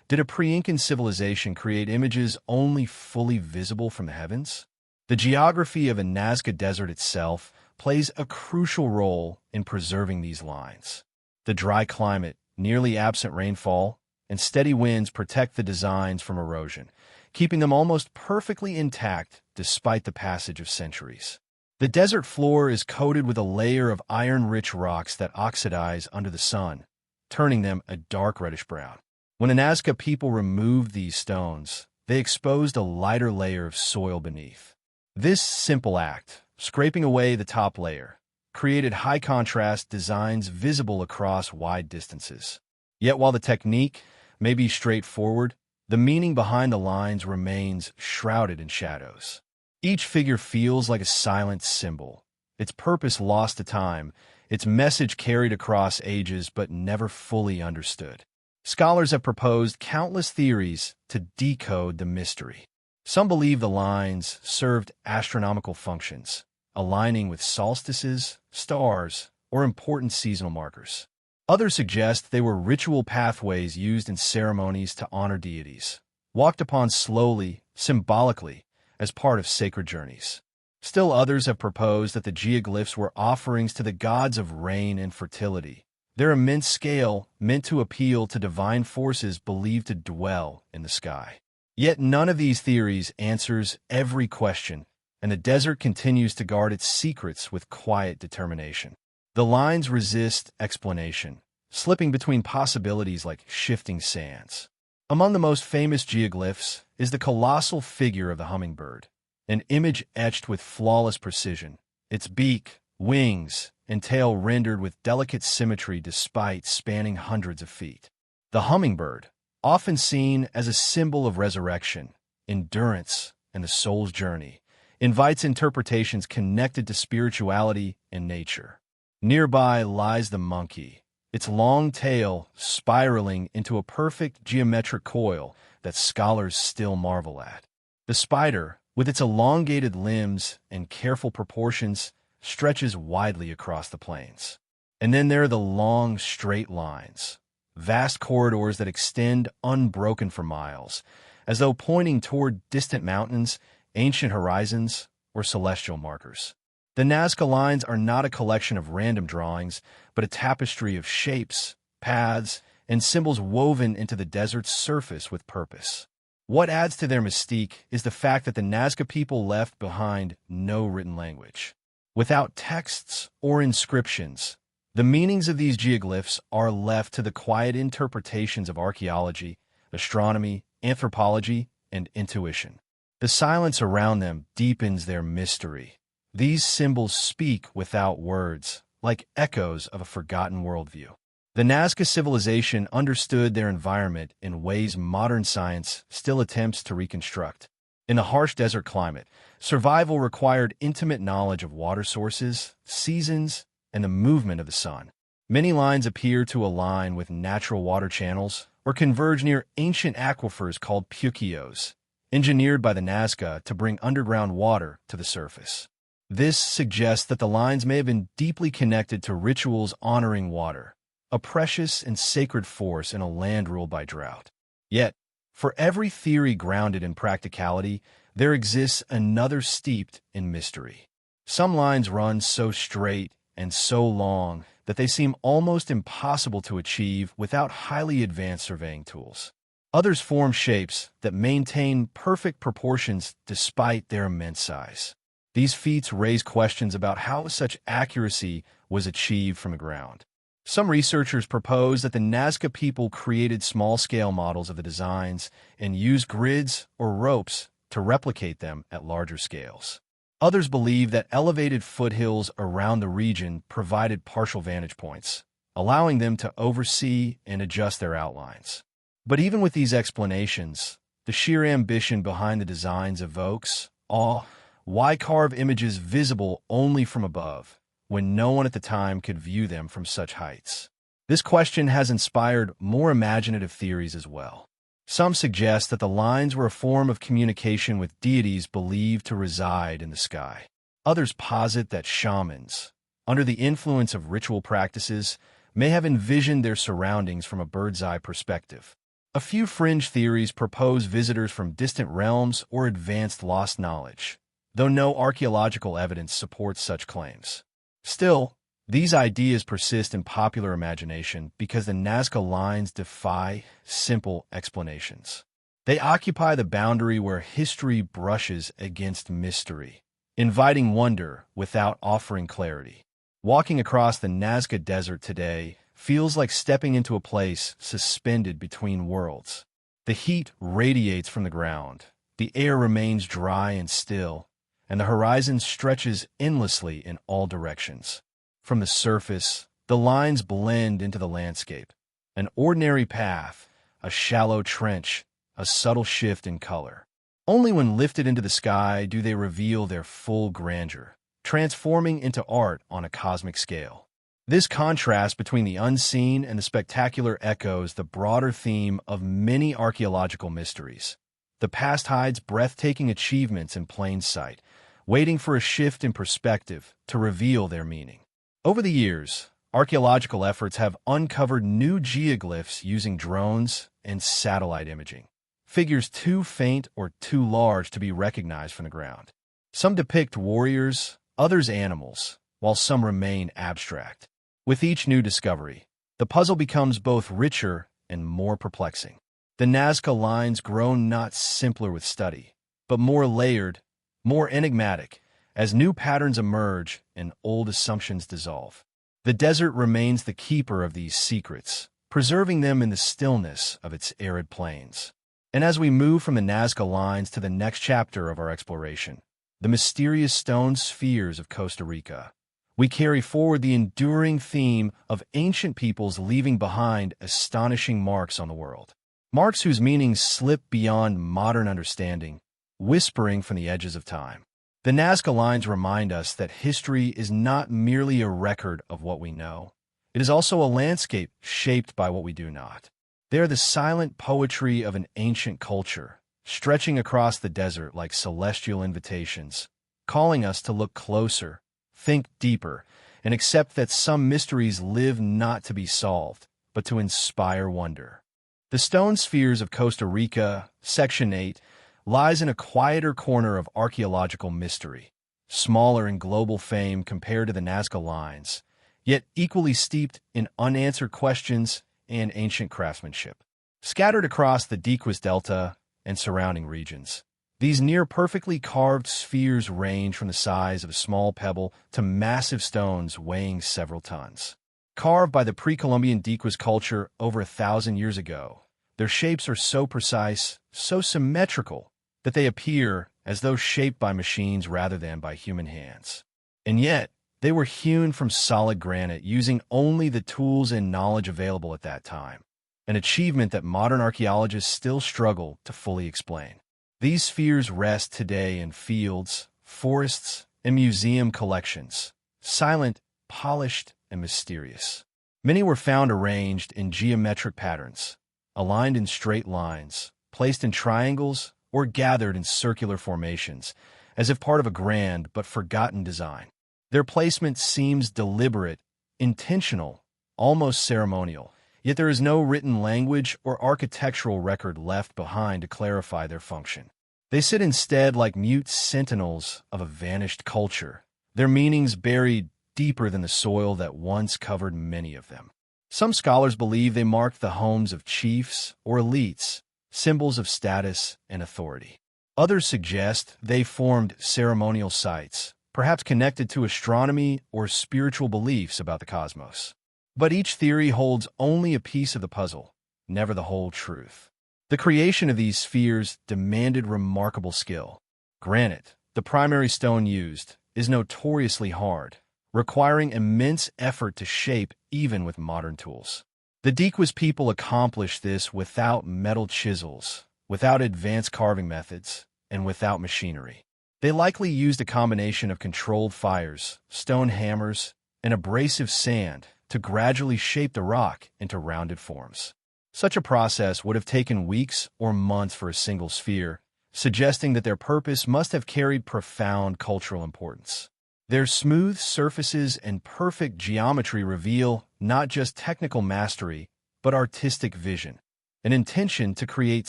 did a pre-Incan civilization create images only fully visible from the heavens? The geography of the Nazca Desert itself plays a crucial role in preserving these lines. The dry climate, nearly absent rainfall, and steady winds protect the designs from erosion, keeping them almost perfectly intact despite the passage of centuries. The desert floor is coated with a layer of iron-rich rocks that oxidize under the sun, turning them a dark reddish-brown. When the Nazca people removed these stones, they exposed a lighter layer of soil beneath. This simple act, scraping away the top layer, created high-contrast designs visible across wide distances. Yet while the technique may be straightforward, the meaning behind the lines remains shrouded in shadows. Each figure feels like a silent symbol, its purpose lost to time, its message carried across ages but never fully understood. Scholars have proposed countless theories to decode the mystery. Some believe the lines served astronomical functions, aligning with solstices, stars, or important seasonal markers. Others suggest they were ritual pathways used in ceremonies to honor deities, walked upon slowly, symbolically, as part of sacred journeys. Still others have proposed that the geoglyphs were offerings to the gods of rain and fertility, their immense scale meant to appeal to divine forces believed to dwell in the sky. Yet none of these theories answers every question, and the desert continues to guard its secrets with quiet determination. The lines resist explanation, slipping between possibilities like shifting sands. Among the most famous geoglyphs is the colossal figure of the hummingbird, an image etched with flawless precision, its beak, wings, and tail rendered with delicate symmetry despite spanning hundreds of feet. The hummingbird, often seen as a symbol of resurrection, endurance, and the soul's journey, invites interpretations connected to spirituality and nature. Nearby lies the monkey, its long tail spiraling into a perfect geometric coil that scholars still marvel at. The spider, with its elongated limbs and careful proportions, stretches widely across the plains. And then there are the long, straight lines, vast corridors that extend unbroken for miles, as though pointing toward distant mountains, ancient horizons, or celestial markers. The Nazca lines are not a collection of random drawings, but a tapestry of shapes, paths, and symbols woven into the desert's surface with purpose. What adds to their mystique is the fact that the Nazca people left behind no written language. Without texts or inscriptions, the meanings of these geoglyphs are left to the quiet interpretations of archaeology, astronomy, anthropology, and intuition. The silence around them deepens their mystery. These symbols speak without words, like echoes of a forgotten worldview. The Nazca civilization understood their environment in ways modern science still attempts to reconstruct. In a harsh desert climate, survival required intimate knowledge of water sources, seasons, and the movement of the sun. Many lines appear to align with natural water channels or converge near ancient aquifers called puquios, engineered by the Nazca to bring underground water to the surface. This suggests that the lines may have been deeply connected to rituals honoring water, a precious and sacred force in a land ruled by drought. Yet, for every theory grounded in practicality, there exists another steeped in mystery. Some lines run so straight and so long that they seem almost impossible to achieve without highly advanced surveying tools. Others form shapes that maintain perfect proportions despite their immense size. These feats raise questions about how such accuracy was achieved from the ground. Some researchers propose that the Nazca people created small-scale models of the designs and used grids or ropes to replicate them at larger scales. Others believe that elevated foothills around the region provided partial vantage points, allowing them to oversee and adjust their outlines. But even with these explanations, the sheer ambition behind the designs evokes awe. Why carve images visible only from above, when no one at the time could view them from such heights? This question has inspired more imaginative theories as well. Some suggest that the lines were a form of communication with deities believed to reside in the sky. Others posit that shamans, under the influence of ritual practices, may have envisioned their surroundings from a bird's-eye perspective. A few fringe theories propose visitors from distant realms or advanced lost knowledge, though no archaeological evidence supports such claims. Still, these ideas persist in popular imagination because the Nazca lines defy simple explanations. They occupy the boundary where history brushes against mystery, inviting wonder without offering clarity. Walking across the Nazca Desert today feels like stepping into a place suspended between worlds. The heat radiates from the ground, the air remains dry and still, and the horizon stretches endlessly in all directions. From the surface, the lines blend into the landscape. An ordinary path, a shallow trench, a subtle shift in color. Only when lifted into the sky do they reveal their full grandeur, transforming into art on a cosmic scale. This contrast between the unseen and the spectacular echoes the broader theme of many archaeological mysteries. The past hides breathtaking achievements in plain sight, waiting for a shift in perspective to reveal their meaning. Over the years, archaeological efforts have uncovered new geoglyphs using drones and satellite imaging. Figures too faint or too large to be recognized from the ground. Some depict warriors, others animals, while some remain abstract. With each new discovery, the puzzle becomes both richer and more perplexing. The Nazca lines grow not simpler with study, but more layered, more enigmatic, as new patterns emerge and old assumptions dissolve. The desert remains the keeper of these secrets, preserving them in the stillness of its arid plains. And as we move from the Nazca lines to the next chapter of our exploration, the mysterious stone spheres of Costa Rica, we carry forward the enduring theme of ancient peoples leaving behind astonishing marks on the world. Marks whose meanings slip beyond modern understanding, whispering from the edges of time. The Nazca lines remind us that history is not merely a record of what we know. It is also a landscape shaped by what we do not. They are the silent poetry of an ancient culture, stretching across the desert like celestial invitations, calling us to look closer, think deeper, and accept that some mysteries live not to be solved, but to inspire wonder. The stone spheres of Costa Rica, Section 8, lies in a quieter corner of archaeological mystery, smaller in global fame compared to the Nazca lines, yet equally steeped in unanswered questions and ancient craftsmanship. Scattered across the Diquis Delta and surrounding regions, these near-perfectly carved spheres range from the size of a small pebble to massive stones weighing several tons. Carved by the pre-Columbian Diquis culture over 1,000 years ago, their shapes are so precise, so symmetrical, that they appear as though shaped by machines rather than by human hands. And yet, they were hewn from solid granite using only the tools and knowledge available at that time, an achievement that modern archaeologists still struggle to fully explain. These spheres rest today in fields, forests, and museum collections, silent, polished, and mysterious. Many were found arranged in geometric patterns, aligned in straight lines, placed in triangles, or gathered in circular formations, as if part of a grand but forgotten design. Their placement seems deliberate, intentional, almost ceremonial, yet there is no written language or architectural record left behind to clarify their function. They sit instead like mute sentinels of a vanished culture, their meanings buried deeper than the soil that once covered many of them. Some scholars believe they marked the homes of chiefs or elites, symbols of status and authority. Others suggest they formed ceremonial sites, perhaps connected to astronomy or spiritual beliefs about the cosmos. But each theory holds only a piece of the puzzle, never the whole truth. The creation of these spheres demanded remarkable skill. Granite, the primary stone used, is notoriously hard, requiring immense effort to shape even with modern tools. The Diquis people accomplished this without metal chisels, without advanced carving methods, and without machinery. They likely used a combination of controlled fires, stone hammers, and abrasive sand to gradually shape the rock into rounded forms. Such a process would have taken weeks or months for a single sphere, suggesting that their purpose must have carried profound cultural importance. Their smooth surfaces and perfect geometry reveal not just technical mastery, but artistic vision, an intention to create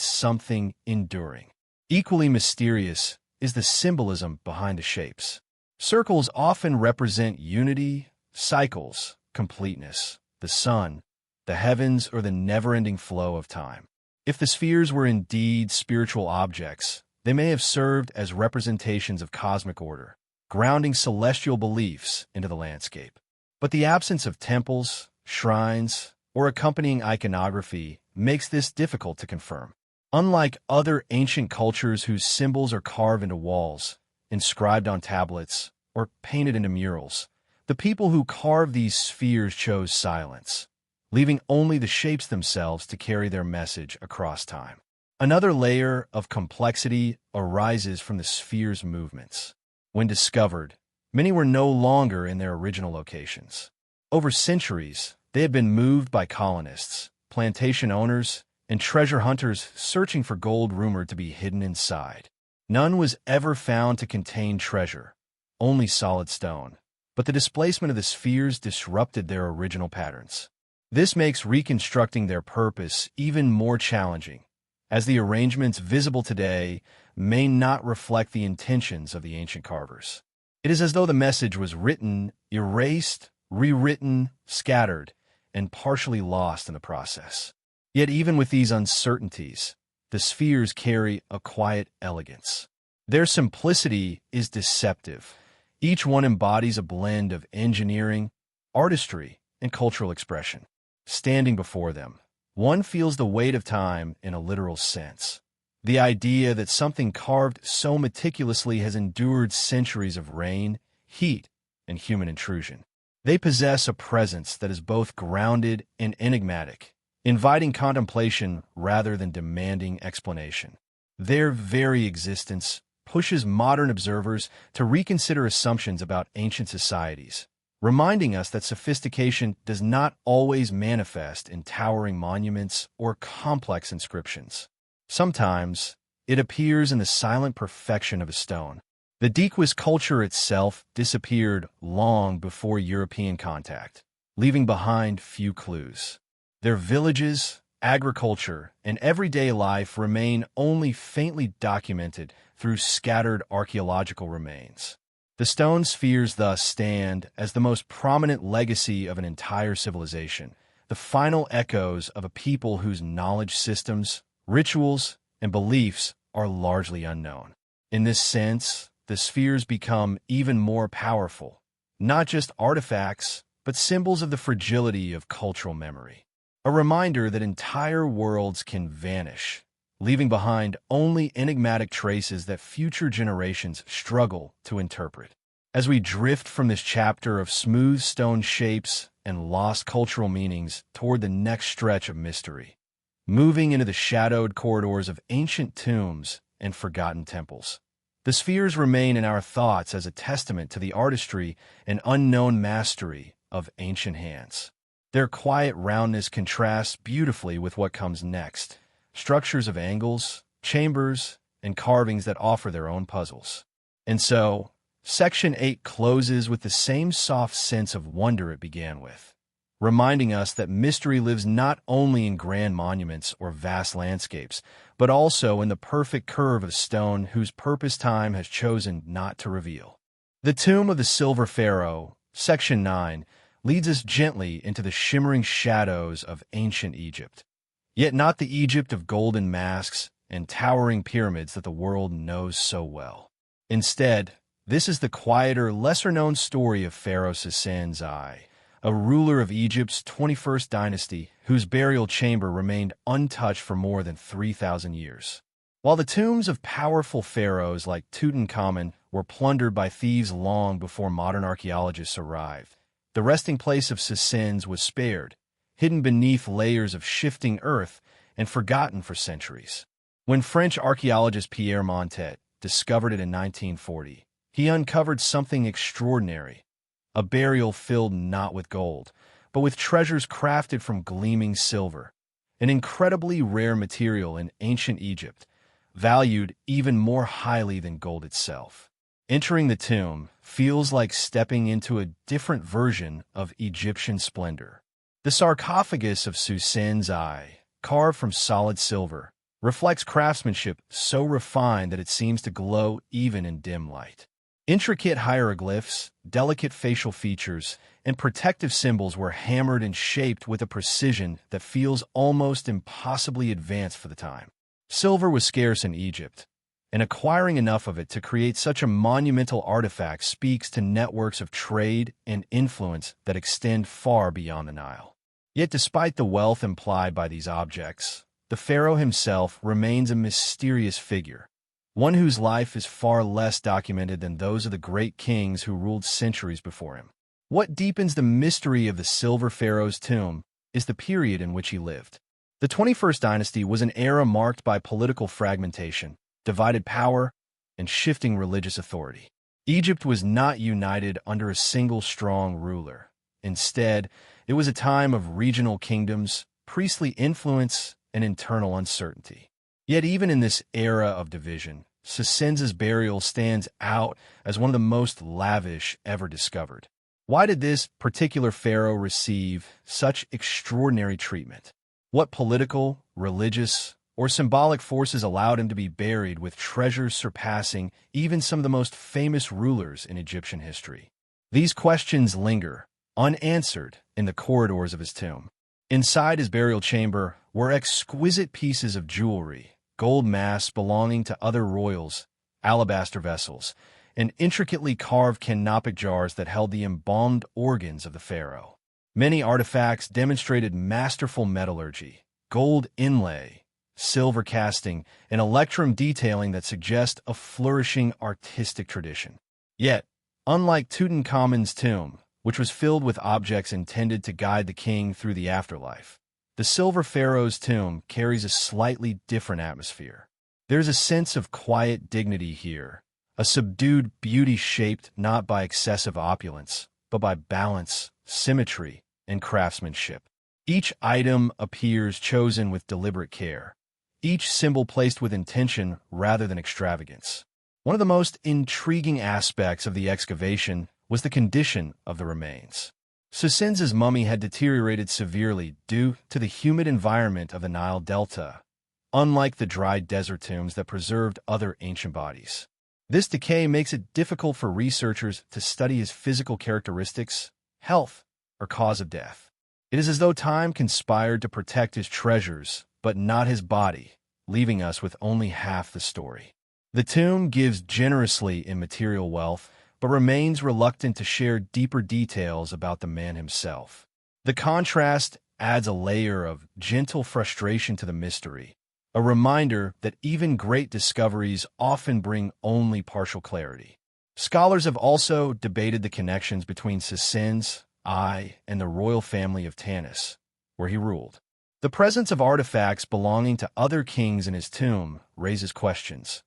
something enduring. Equally mysterious is the symbolism behind the shapes. Circles often represent unity, cycles, completeness, the sun, the heavens, or the never-ending flow of time. If the spheres were indeed spiritual objects, they may have served as representations of cosmic order, grounding celestial beliefs into the landscape. But the absence of temples, shrines, or accompanying iconography makes this difficult to confirm. Unlike other ancient cultures whose symbols are carved into walls, inscribed on tablets, or painted into murals, The people who carved these spheres chose silence, leaving only the shapes themselves to carry their message across time. Another layer of complexity arises from the spheres' movements. When discovered, many were no longer in their original locations. Over centuries, they had been moved by colonists, plantation owners, and treasure hunters searching for gold rumored to be hidden inside. None was ever found to contain treasure, only solid stone. But the displacement of the spheres disrupted their original patterns. This makes reconstructing their purpose even more challenging, as the arrangements visible today may not reflect the intentions of the ancient carvers. It is as though the message was written, erased, rewritten, scattered, and partially lost in the process. Yet even with these uncertainties, the spheres carry a quiet elegance. Their simplicity is deceptive. Each one embodies a blend of engineering, artistry, and cultural expression. Standing before them, one feels the weight of time in a literal sense. The idea that something carved so meticulously has endured centuries of rain, heat, and human intrusion. They possess a presence that is both grounded and enigmatic, inviting contemplation rather than demanding explanation. Their very existence pushes modern observers to reconsider assumptions about ancient societies, reminding us that sophistication does not always manifest in towering monuments or complex inscriptions. Sometimes, it appears in the silent perfection of a stone. The Dequist culture itself disappeared long before European contact, leaving behind few clues. Their villages, agriculture, and everyday life remain only faintly documented through scattered archaeological remains. The stone spheres thus stand as the most prominent legacy of an entire civilization, the final echoes of a people whose knowledge systems, rituals, and beliefs are largely unknown. In this sense, the spheres become even more powerful, not just artifacts, but symbols of the fragility of cultural memory. A reminder that entire worlds can vanish, leaving behind only enigmatic traces that future generations struggle to interpret. As we drift from this chapter of smooth stone shapes and lost cultural meanings toward the next stretch of mystery, moving into the shadowed corridors of ancient tombs and forgotten temples, the spheres remain in our thoughts as a testament to the artistry and unknown mastery of ancient hands. Their quiet roundness contrasts beautifully with what comes next: structures of angles, chambers, and carvings that offer their own puzzles. And so, Section 8 closes with the same soft sense of wonder it began with, reminding us that mystery lives not only in grand monuments or vast landscapes, but also in the perfect curve of stone whose purpose time has chosen not to reveal. The Tomb of the Silver Pharaoh, Section 9, leads us gently into the shimmering shadows of ancient Egypt. Yet not the Egypt of golden masks and towering pyramids that the world knows so well. Instead, this is the quieter, lesser-known story of Pharaoh Sissinzai, a ruler of Egypt's 21st dynasty whose burial chamber remained untouched for more than 3,000 years. While the tombs of powerful pharaohs like Tutankhamun were plundered by thieves long before modern archaeologists arrived, the resting place of Sissinz was spared, hidden beneath layers of shifting earth and forgotten for centuries. When French archaeologist Pierre Montet discovered it in 1940, he uncovered something extraordinary: a burial filled not with gold, but with treasures crafted from gleaming silver, an incredibly rare material in ancient Egypt, valued even more highly than gold itself. Entering the tomb feels like stepping into a different version of Egyptian splendor. The sarcophagus of Sissinzai, carved from solid silver, reflects craftsmanship so refined that it seems to glow even in dim light. Intricate hieroglyphs, delicate facial features, and protective symbols were hammered and shaped with a precision that feels almost impossibly advanced for the time. Silver was scarce in Egypt, and acquiring enough of it to create such a monumental artifact speaks to networks of trade and influence that extend far beyond the Nile. Yet despite the wealth implied by these objects, the pharaoh himself remains a mysterious figure, one whose life is far less documented than those of the great kings who ruled centuries before him. What deepens the mystery of the Silver Pharaoh's tomb is the period in which he lived. The 21st dynasty was an era marked by political fragmentation, divided power, and shifting religious authority. Egypt was not united under a single strong ruler. Instead, it was a time of regional kingdoms, priestly influence, and internal uncertainty. Yet even in this era of division, Sisenza's burial stands out as one of the most lavish ever discovered. Why did this particular pharaoh receive such extraordinary treatment? What political, religious, or symbolic forces allowed him to be buried with treasures surpassing even some of the most famous rulers in Egyptian history? These questions linger, unanswered, in the corridors of his tomb. Inside his burial chamber were exquisite pieces of jewelry, gold masks belonging to other royals, alabaster vessels, and intricately carved canopic jars that held the embalmed organs of the pharaoh. Many artifacts demonstrated masterful metallurgy, gold inlay, silver casting, and electrum detailing that suggest a flourishing artistic tradition. Yet, unlike Tutankhamun's tomb, which was filled with objects intended to guide the king through the afterlife, the Silver Pharaoh's tomb carries a slightly different atmosphere. There's a sense of quiet dignity here, a subdued beauty shaped not by excessive opulence, but by balance, symmetry, and craftsmanship. Each item appears chosen with deliberate care, each symbol placed with intention rather than extravagance. One of the most intriguing aspects of the excavation was the condition of the remains. Sisenza's mummy had deteriorated severely due to the humid environment of the Nile Delta, unlike the dry desert tombs that preserved other ancient bodies. This decay makes it difficult for researchers to study his physical characteristics, health, or cause of death. It is as though time conspired to protect his treasures, but not his body, leaving us with only half the story. The tomb gives generously in material wealth, but remains reluctant to share deeper details about the man himself. The contrast adds a layer of gentle frustration to the mystery, a reminder that even great discoveries often bring only partial clarity. Scholars have also debated the connections between Sisen's and the royal family of Tanis, where he ruled. The presence of artifacts belonging to other kings in his tomb raises questions.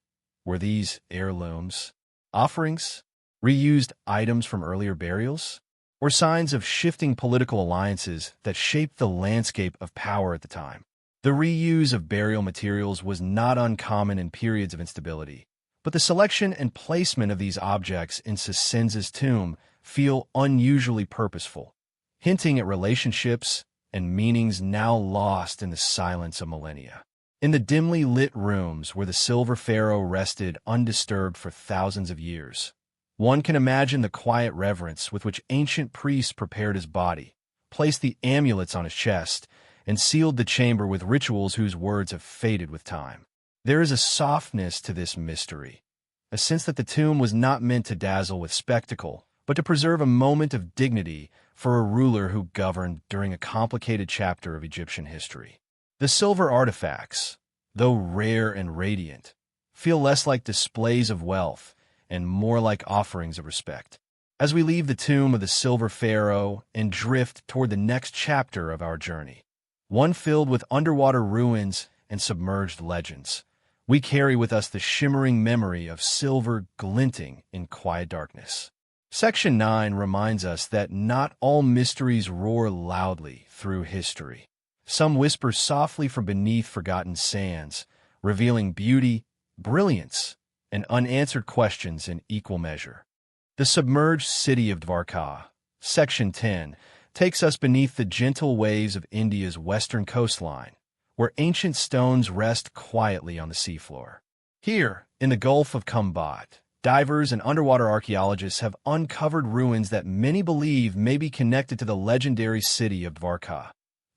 Were these heirlooms, offerings, reused items from earlier burials, or signs of shifting political alliances that shaped the landscape of power at the time? The reuse of burial materials was not uncommon in periods of instability, but the selection and placement of these objects in Sisenza's tomb feel unusually purposeful, hinting at relationships and meanings now lost in the silence of millennia. In the dimly lit rooms where the Silver Pharaoh rested undisturbed for thousands of years, one can imagine the quiet reverence with which ancient priests prepared his body, placed the amulets on his chest, and sealed the chamber with rituals whose words have faded with time. There is a softness to this mystery, a sense that the tomb was not meant to dazzle with spectacle, but to preserve a moment of dignity for a ruler who governed during a complicated chapter of Egyptian history. The silver artifacts, though rare and radiant, feel less like displays of wealth and more like offerings of respect. As we leave the tomb of the Silver Pharaoh and drift toward the next chapter of our journey, one filled with underwater ruins and submerged legends, we carry with us the shimmering memory of silver glinting in quiet darkness. Section 9 reminds us that not all mysteries roar loudly through history. Some whisper softly from beneath forgotten sands, revealing beauty, brilliance, and unanswered questions in equal measure. The submerged city of Dvarka, Section 10, takes us beneath the gentle waves of India's western coastline, where ancient stones rest quietly on the seafloor. Here, in the Gulf of Khumbat, divers and underwater archaeologists have uncovered ruins that many believe may be connected to the legendary city of Dvarka,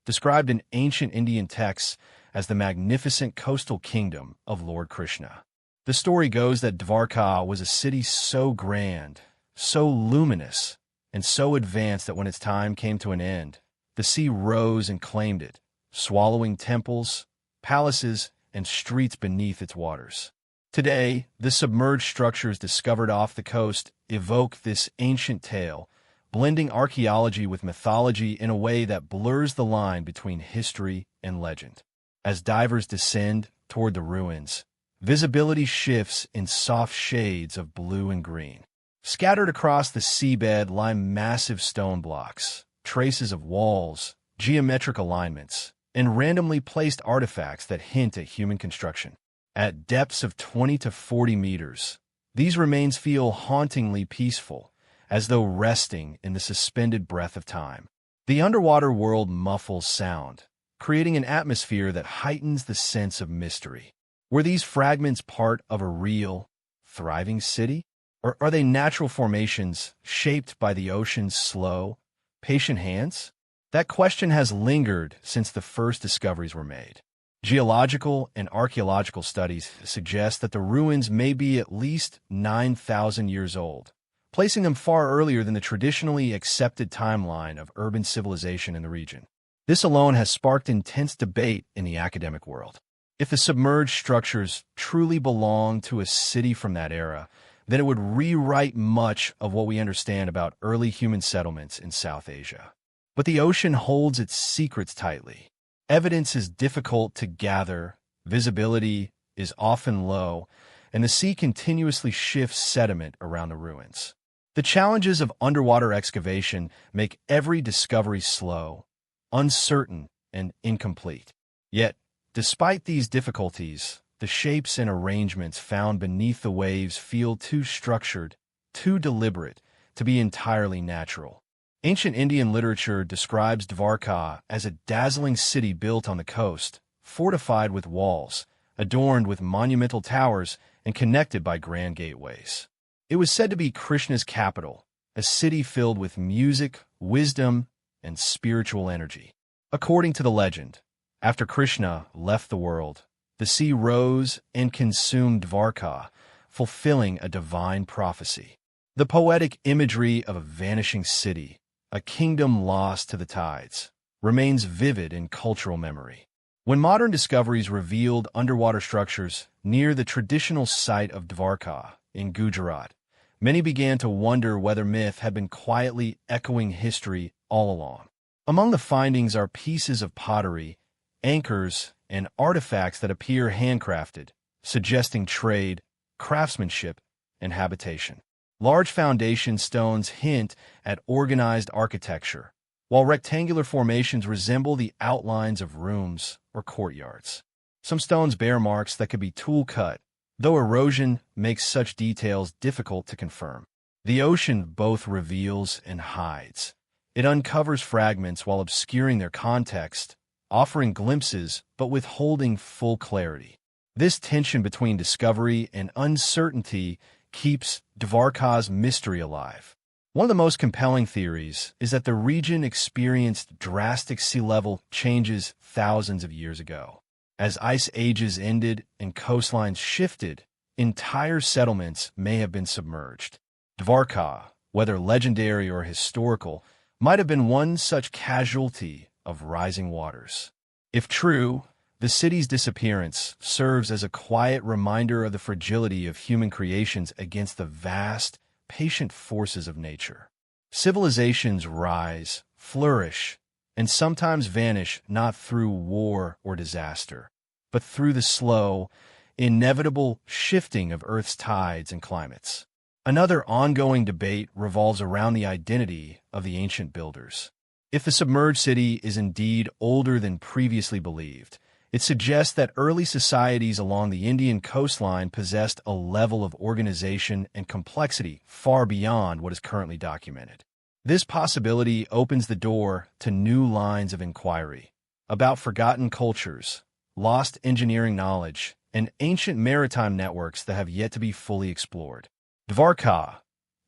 described in ancient Indian texts as the magnificent coastal kingdom of Lord Krishna. The story goes that Dvarka was a city so grand, so luminous, and so advanced that when its time came to an end, the sea rose and claimed it, swallowing temples, palaces, and streets beneath its waters. Today, the submerged structures discovered off the coast evoke this ancient tale, blending archaeology with mythology in a way that blurs the line between history and legend. As divers descend toward the ruins, visibility shifts in soft shades of blue and green. Scattered across the seabed lie massive stone blocks, traces of walls, geometric alignments, and randomly placed artifacts that hint at human construction. At depths of 20 to 40 meters, these remains feel hauntingly peaceful, as though resting in the suspended breath of time. The underwater world muffles sound, creating an atmosphere that heightens the sense of mystery. Were these fragments part of a real, thriving city? Or are they natural formations shaped by the ocean's slow, patient hands? That question has lingered since the first discoveries were made. Geological and archaeological studies suggest that the ruins may be at least 9,000 years old, placing them far earlier than the traditionally accepted timeline of urban civilization in the region. This alone has sparked intense debate in the academic world. If the submerged structures truly belong to a city from that era, then it would rewrite much of what we understand about early human settlements in South Asia. But the ocean holds its secrets tightly. Evidence is difficult to gather, visibility is often low, and the sea continuously shifts sediment around the ruins. The challenges of underwater excavation make every discovery slow, uncertain, and incomplete. Yet, despite these difficulties, the shapes and arrangements found beneath the waves feel too structured, too deliberate, to be entirely natural. Ancient Indian literature describes Dvarka as a dazzling city built on the coast, fortified with walls, adorned with monumental towers, and connected by grand gateways. It was said to be Krishna's capital, a city filled with music, wisdom, and spiritual energy. According to the legend, after Krishna left the world, the sea rose and consumed Dvarka, fulfilling a divine prophecy. The poetic imagery of a vanishing city, a kingdom lost to the tides, remains vivid in cultural memory. When modern discoveries revealed underwater structures near the traditional site of Dvarka in Gujarat, many began to wonder whether myth had been quietly echoing history all along. Among the findings are pieces of pottery, anchors, and artifacts that appear handcrafted, suggesting trade, craftsmanship, and habitation. Large foundation stones hint at organized architecture, while rectangular formations resemble the outlines of rooms or courtyards. Some stones bear marks that could be tool-cut, though erosion makes such details difficult to confirm. The ocean both reveals and hides. It uncovers fragments while obscuring their context, offering glimpses but withholding full clarity. This tension between discovery and uncertainty keeps Dvarka's mystery alive. One of the most compelling theories is that the region experienced drastic sea level changes thousands of years ago. As ice ages ended and coastlines shifted, entire settlements may have been submerged. Dvarka, whether legendary or historical, might have been one such casualty of rising waters. If true, the city's disappearance serves as a quiet reminder of the fragility of human creations against the vast, patient forces of nature. Civilizations rise, flourish, and sometimes vanish not through war or disaster, but through the slow, inevitable shifting of Earth's tides and climates. Another ongoing debate revolves around the identity of the ancient builders. If the submerged city is indeed older than previously believed, it suggests that early societies along the Indian coastline possessed a level of organization and complexity far beyond what is currently documented. This possibility opens the door to new lines of inquiry about forgotten cultures, lost engineering knowledge, and ancient maritime networks that have yet to be fully explored. Dvarka,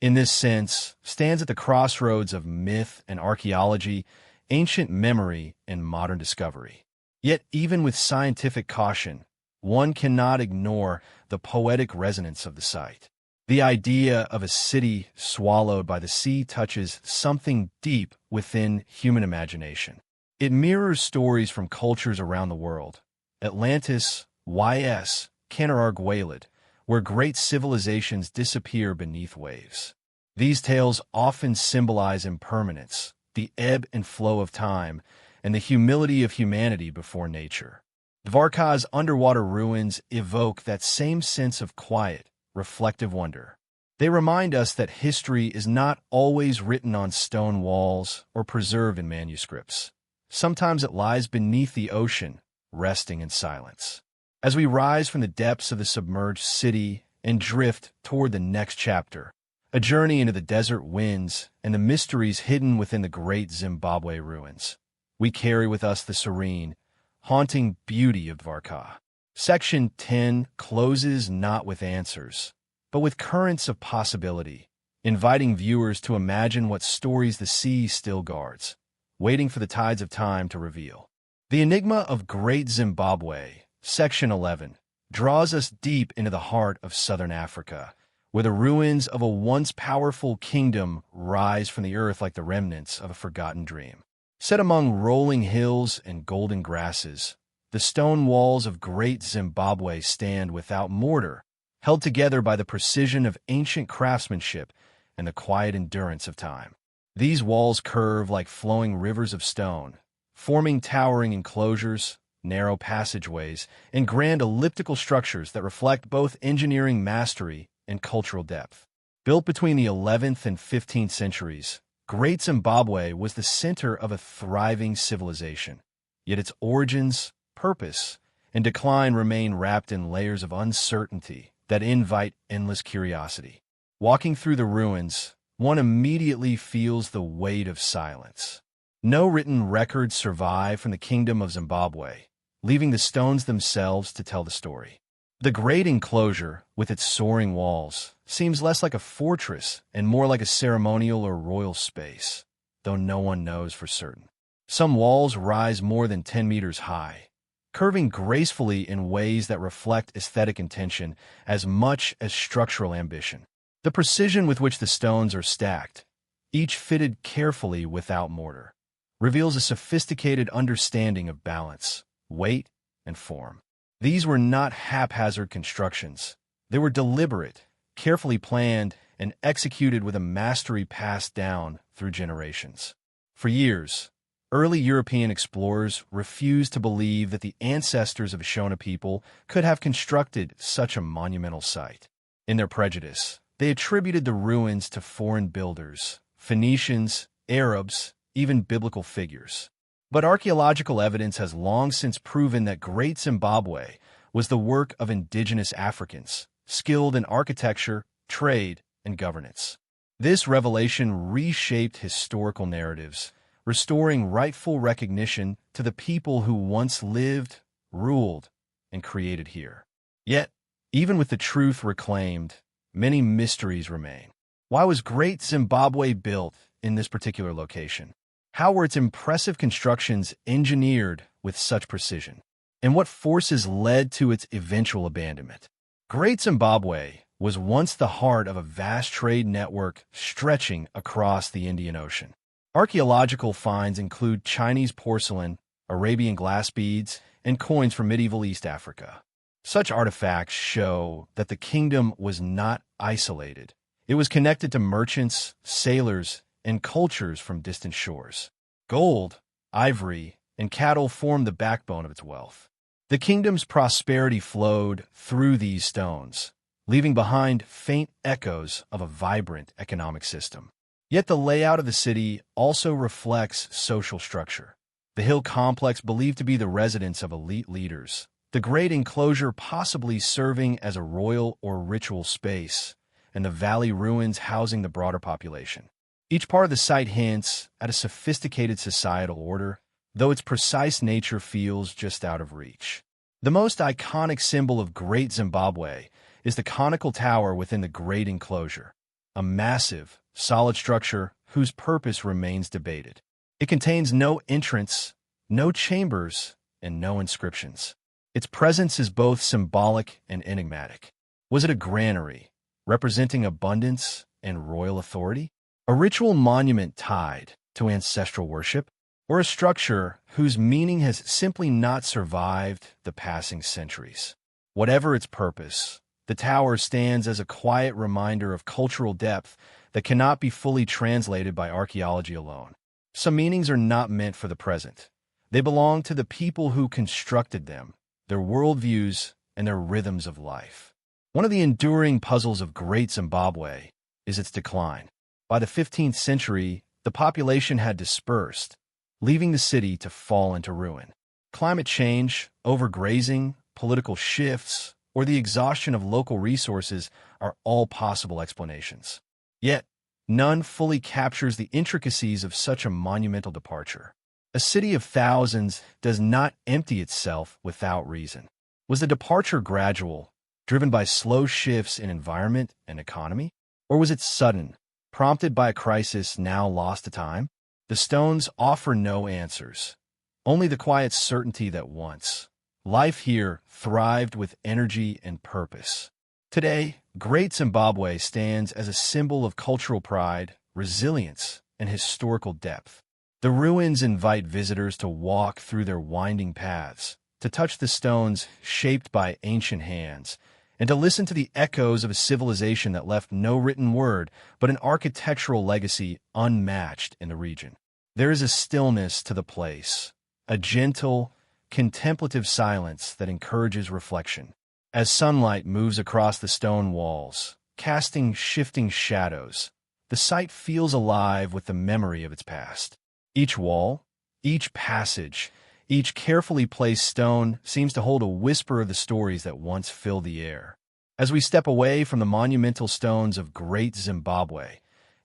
in this sense, stands at the crossroads of myth and archaeology, ancient memory and modern discovery. Yet even with scientific caution, one cannot ignore the poetic resonance of the site. The idea of a city swallowed by the sea touches something deep within human imagination. It mirrors stories from cultures around the world. Atlantis, YS, Canarargualid, where great civilizations disappear beneath waves. These tales often symbolize impermanence, the ebb and flow of time, and the humility of humanity before nature. Dvarka's underwater ruins evoke that same sense of quiet, reflective wonder. They remind us that history is not always written on stone walls or preserved in manuscripts. Sometimes it lies beneath the ocean, resting in silence. As we rise from the depths of the submerged city and drift toward the next chapter, a journey into the desert winds and the mysteries hidden within the great Zimbabwe ruins, we carry with us the serene, haunting beauty of Dvarka. Section 10 closes not with answers, but with currents of possibility, inviting viewers to imagine what stories the sea still guards, waiting for the tides of time to reveal. The enigma of Great Zimbabwe, Section 11, draws us deep into the heart of southern Africa, where the ruins of a once powerful kingdom rise from the earth like the remnants of a forgotten dream. Set among rolling hills and golden grasses, the stone walls of Great Zimbabwe stand without mortar, held together by the precision of ancient craftsmanship and the quiet endurance of time. These walls curve like flowing rivers of stone, forming towering enclosures, narrow passageways, and grand elliptical structures that reflect both engineering mastery and cultural depth. Built between the 11th and 15th centuries, Great Zimbabwe was the center of a thriving civilization, yet its origins, purpose, and decline remain wrapped in layers of uncertainty that invite endless curiosity. Walking through the ruins, one immediately feels the weight of silence. No written records survive from the Kingdom of Zimbabwe, leaving the stones themselves to tell the story. The great enclosure, with its soaring walls, seems less like a fortress and more like a ceremonial or royal space, though no one knows for certain. Some walls rise more than 10 meters high, curving gracefully in ways that reflect aesthetic intention as much as structural ambition. The precision with which the stones are stacked, each fitted carefully without mortar, reveals a sophisticated understanding of balance, weight, and form. These were not haphazard constructions. They were deliberate, carefully planned, and executed with a mastery passed down through generations. For years, early European explorers refused to believe that the ancestors of Shona people could have constructed such a monumental site. In their prejudice, they attributed the ruins to foreign builders, Phoenicians, Arabs, even biblical figures. But archaeological evidence has long since proven that Great Zimbabwe was the work of indigenous Africans, skilled in architecture, trade, and governance. This revelation reshaped historical narratives, restoring rightful recognition to the people who once lived, ruled, and created here. Yet, even with the truth reclaimed, many mysteries remain. Why was Great Zimbabwe built in this particular location? How were its impressive constructions engineered with such precision? And what forces led to its eventual abandonment? Great Zimbabwe was once the heart of a vast trade network stretching across the Indian Ocean. Archaeological finds include Chinese porcelain, Arabian glass beads, and coins from medieval East Africa. Such artifacts show that the kingdom was not isolated. It was connected to merchants, sailors, and cultures from distant shores. Gold, ivory, and cattle formed the backbone of its wealth. The kingdom's prosperity flowed through these stones, leaving behind faint echoes of a vibrant economic system. Yet the layout of the city also reflects social structure. The hill complex believed to be the residence of elite leaders, the great enclosure possibly serving as a royal or ritual space, and the valley ruins housing the broader population. Each part of the site hints at a sophisticated societal order, though its precise nature feels just out of reach. The most iconic symbol of Great Zimbabwe is the conical tower within the great enclosure, a massive, solid structure whose purpose remains debated. It contains no entrance, no chambers, and no inscriptions. Its presence is both symbolic and enigmatic. Was it a granary, representing abundance and royal authority? A ritual monument tied to ancestral worship? Or a structure whose meaning has simply not survived the passing centuries? Whatever its purpose, the tower stands as a quiet reminder of cultural depth that cannot be fully translated by archaeology alone. Some meanings are not meant for the present. They belong to the people who constructed them, their worldviews, and their rhythms of life. One of the enduring puzzles of Great Zimbabwe is its decline. By the 15th century, the population had dispersed, leaving the city to fall into ruin. Climate change, overgrazing, political shifts, or the exhaustion of local resources are all possible explanations. Yet, none fully captures the intricacies of such a monumental departure. A city of thousands does not empty itself without reason. Was the departure gradual, driven by slow shifts in environment and economy? Or was it sudden, prompted by a crisis now lost to time? The stones offer no answers, only the quiet certainty that once, life here thrived with energy and purpose. Today, Great Zimbabwe stands as a symbol of cultural pride, resilience, and historical depth. The ruins invite visitors to walk through their winding paths, to touch the stones shaped by ancient hands, and to listen to the echoes of a civilization that left no written word, but an architectural legacy unmatched in the region. There is a stillness to the place, a gentle, contemplative silence that encourages reflection. As sunlight moves across the stone walls, casting shifting shadows, the site feels alive with the memory of its past. Each wall, each passage, each carefully placed stone seems to hold a whisper of the stories that once filled the air. As we step away from the monumental stones of Great Zimbabwe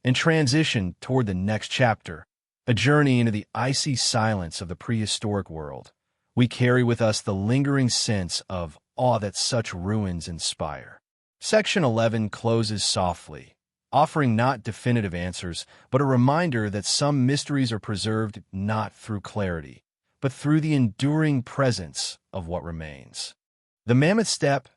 and transition toward the next chapter, a journey into the icy silence of the prehistoric world, we carry with us the lingering sense of awe that such ruins inspire. Section 11 closes softly, offering not definitive answers, but a reminder that some mysteries are preserved not through clarity, but through the enduring presence of what remains. The Mammoth Steppe,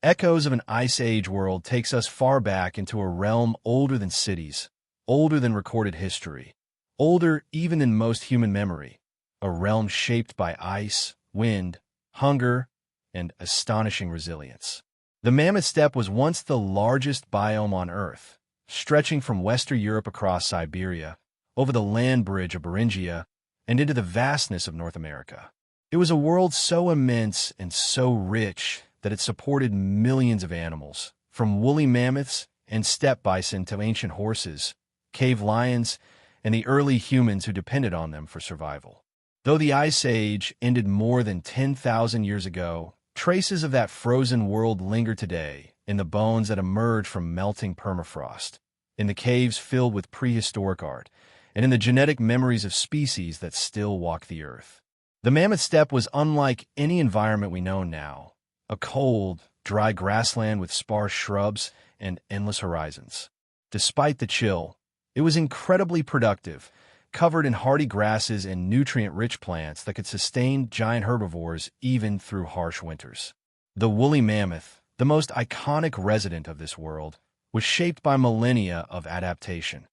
Echoes of an Ice Age world, takes us far back into a realm older than cities, older than recorded history, older even than most human memory, a realm shaped by ice, wind, hunger, and astonishing resilience. The Mammoth Steppe was once the largest biome on Earth, stretching from Western Europe across Siberia, over the land bridge of Beringia, and into the vastness of North America. It was a world so immense and so rich that it supported millions of animals, from woolly mammoths and steppe bison to ancient horses, cave lions, and the early humans who depended on them for survival. Though the Ice Age ended more than 10,000 years ago, traces of that frozen world linger today in the bones that emerge from melting permafrost, in the caves filled with prehistoric art, and in the genetic memories of species that still walk the earth. The Mammoth Steppe was unlike any environment we know now, a cold, dry grassland with sparse shrubs and endless horizons. Despite the chill, it was incredibly productive, covered in hardy grasses and nutrient-rich plants that could sustain giant herbivores even through harsh winters. The woolly mammoth, the most iconic resident of this world, was shaped by millennia of adaptation.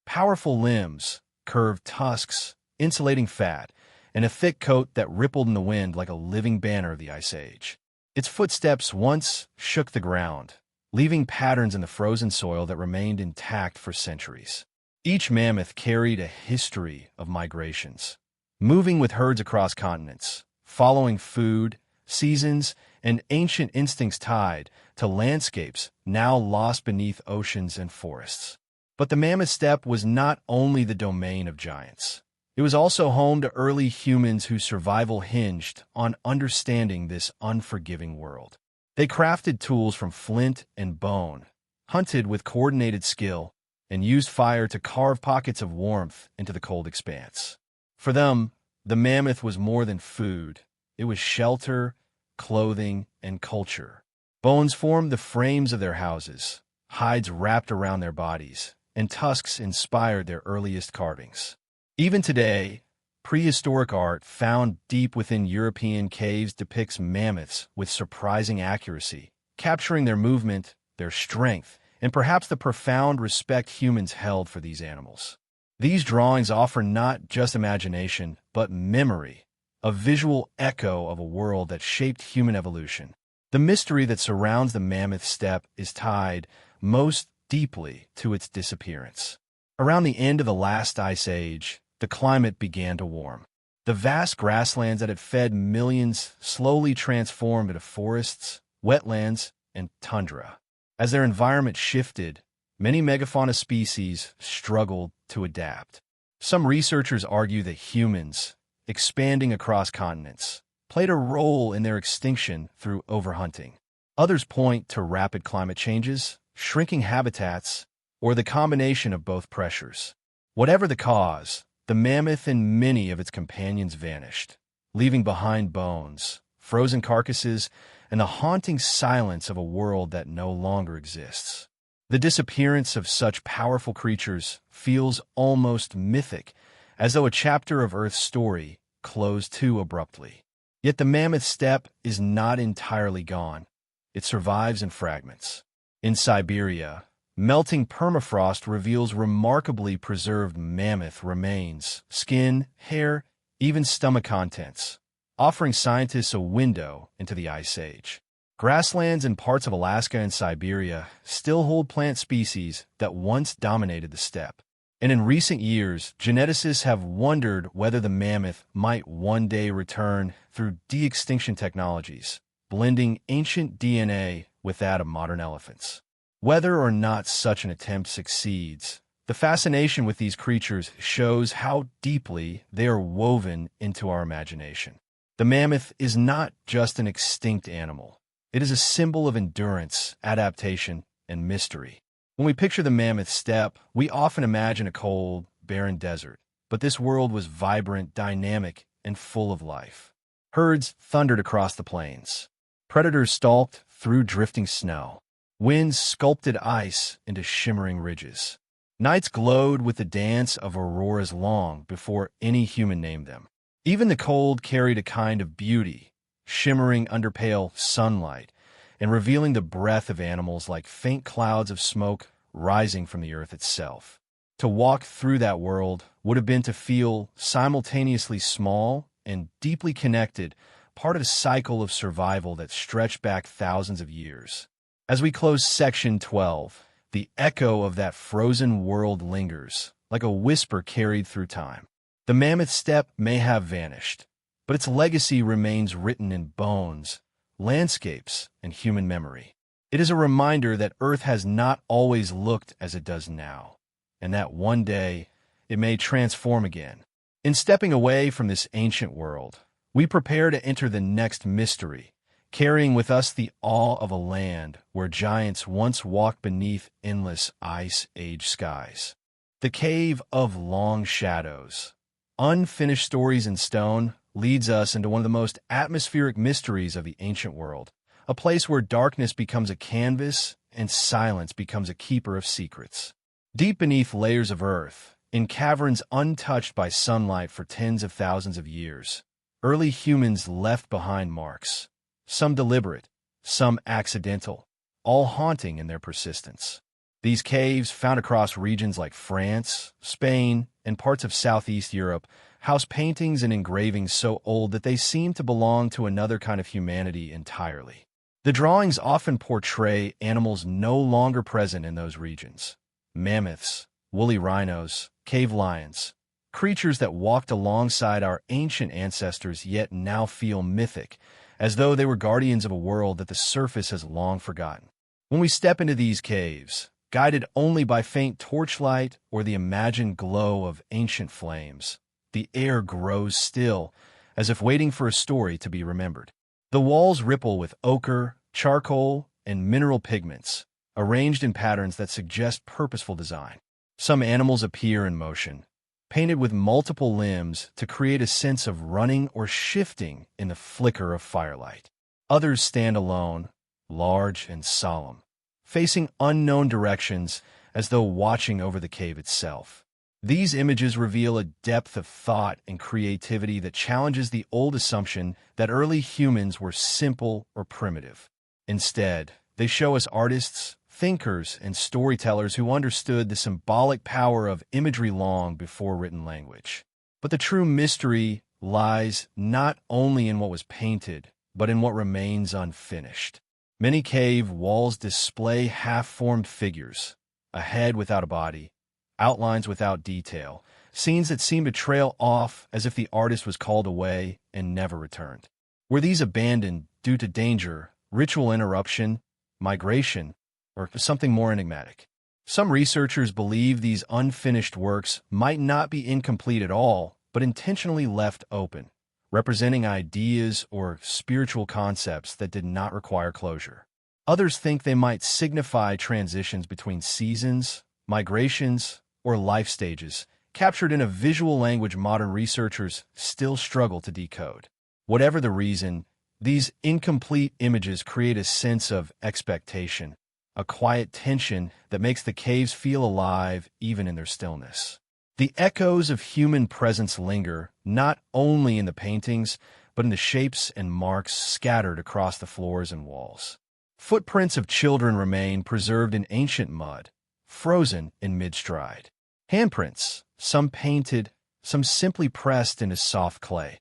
Powerful limbs, curved tusks, insulating fat, and a thick coat that rippled in the wind like a living banner of the Ice Age. Its footsteps once shook the ground, leaving patterns in the frozen soil that remained intact for centuries. Each mammoth carried a history of migrations, moving with herds across continents, following food, seasons, and ancient instincts tied to landscapes now lost beneath oceans and forests. But the Mammoth Steppe was not only the domain of giants. It was also home to early humans whose survival hinged on understanding this unforgiving world. They crafted tools from flint and bone, hunted with coordinated skill, and used fire to carve pockets of warmth into the cold expanse. For them, the mammoth was more than food. It was shelter, clothing, and culture. Bones formed the frames of their houses, hides wrapped around their bodies, and tusks inspired their earliest carvings. Even today, prehistoric art found deep within European caves depicts mammoths with surprising accuracy, capturing their movement, their strength, and perhaps the profound respect humans held for these animals. These drawings offer not just imagination, but memory, a visual echo of a world that shaped human evolution. The mystery that surrounds the Mammoth Steppe is tied most deeply to its disappearance. Around the end of the last ice age, the climate began to warm. The vast grasslands that had fed millions slowly transformed into forests, wetlands, and tundra. As their environment shifted, many megafauna species struggled to adapt. Some researchers argue that humans, expanding across continents, played a role in their extinction through overhunting. Others point to rapid climate changes, shrinking habitats, or the combination of both pressures. Whatever the cause, the mammoth and many of its companions vanished, leaving behind bones, frozen carcasses, and the haunting silence of a world that no longer exists. The disappearance of such powerful creatures feels almost mythic, as though a chapter of Earth's story closed too abruptly. Yet the mammoth steppe is not entirely gone. It survives in fragments. In Siberia, melting permafrost reveals remarkably preserved mammoth remains, skin, hair, even stomach contents, offering scientists a window into the Ice Age. Grasslands and parts of Alaska and Siberia still hold plant species that once dominated the steppe. And in recent years, geneticists have wondered whether the mammoth might one day return through de-extinction technologies, blending ancient DNA with that of modern elephants. Whether or not such an attempt succeeds, the fascination with these creatures shows how deeply they are woven into our imagination. The mammoth is not just an extinct animal. It is a symbol of endurance, adaptation, and mystery. When we picture the mammoth steppe, we often imagine a cold, barren desert. But this world was vibrant, dynamic, and full of life. Herds thundered across the plains. Predators stalked through drifting snow. Winds sculpted ice into shimmering ridges. Nights glowed with the dance of auroras long before any human named them. Even the cold carried a kind of beauty, shimmering under pale sunlight, and revealing the breath of animals like faint clouds of smoke rising from the earth itself. To walk through that world would have been to feel simultaneously small and deeply connected, part of a cycle of survival that stretched back thousands of years. As we close section 12, the echo of that frozen world lingers, like a whisper carried through time. The mammoth steppe may have vanished, but its legacy remains written in bones, landscapes, and human memory. It is a reminder that Earth has not always looked as it does now, and that one day it may transform again. In stepping away from this ancient world, we prepare to enter the next mystery, carrying with us the awe of a land where giants once walked beneath endless ice age skies. The Cave of Long Shadows, Unfinished Stories in Stone, leads us into one of the most atmospheric mysteries of the ancient world, a place where darkness becomes a canvas and silence becomes a keeper of secrets. Deep beneath layers of earth, in caverns untouched by sunlight for tens of thousands of years, early humans left behind marks, some deliberate, some accidental, all haunting in their persistence. These caves, found across regions like France, Spain, and parts of Southeast Europe, house paintings and engravings so old that they seem to belong to another kind of humanity entirely. The drawings often portray animals no longer present in those regions. Mammoths, woolly rhinos, cave lions, creatures that walked alongside our ancient ancestors yet now feel mythic, as though they were guardians of a world that the surface has long forgotten. When we step into these caves, guided only by faint torchlight or the imagined glow of ancient flames, the air grows still, as if waiting for a story to be remembered. The walls ripple with ochre, charcoal, and mineral pigments, arranged in patterns that suggest purposeful design. Some animals appear in motion, painted with multiple limbs to create a sense of running or shifting in the flicker of firelight. Others stand alone, large and solemn, facing unknown directions as though watching over the cave itself. These images reveal a depth of thought and creativity that challenges the old assumption that early humans were simple or primitive. Instead, they show us artists, thinkers, and storytellers who understood the symbolic power of imagery long before written language. But the true mystery lies not only in what was painted, but in what remains unfinished. Many cave walls display half-formed figures, a head without a body, outlines without detail, scenes that seem to trail off as if the artist was called away and never returned. Were these abandoned due to danger, ritual interruption, migration, or something more enigmatic? Some researchers believe these unfinished works might not be incomplete at all, but intentionally left open, representing ideas or spiritual concepts that did not require closure. Others think they might signify transitions between seasons, migrations, or life stages, captured in a visual language modern researchers still struggle to decode. Whatever the reason, these incomplete images create a sense of expectation, a quiet tension that makes the caves feel alive even in their stillness. The echoes of human presence linger, not only in the paintings, but in the shapes and marks scattered across the floors and walls. Footprints of children remain preserved in ancient mud, frozen in mid-stride. Handprints, some painted, some simply pressed into soft clay,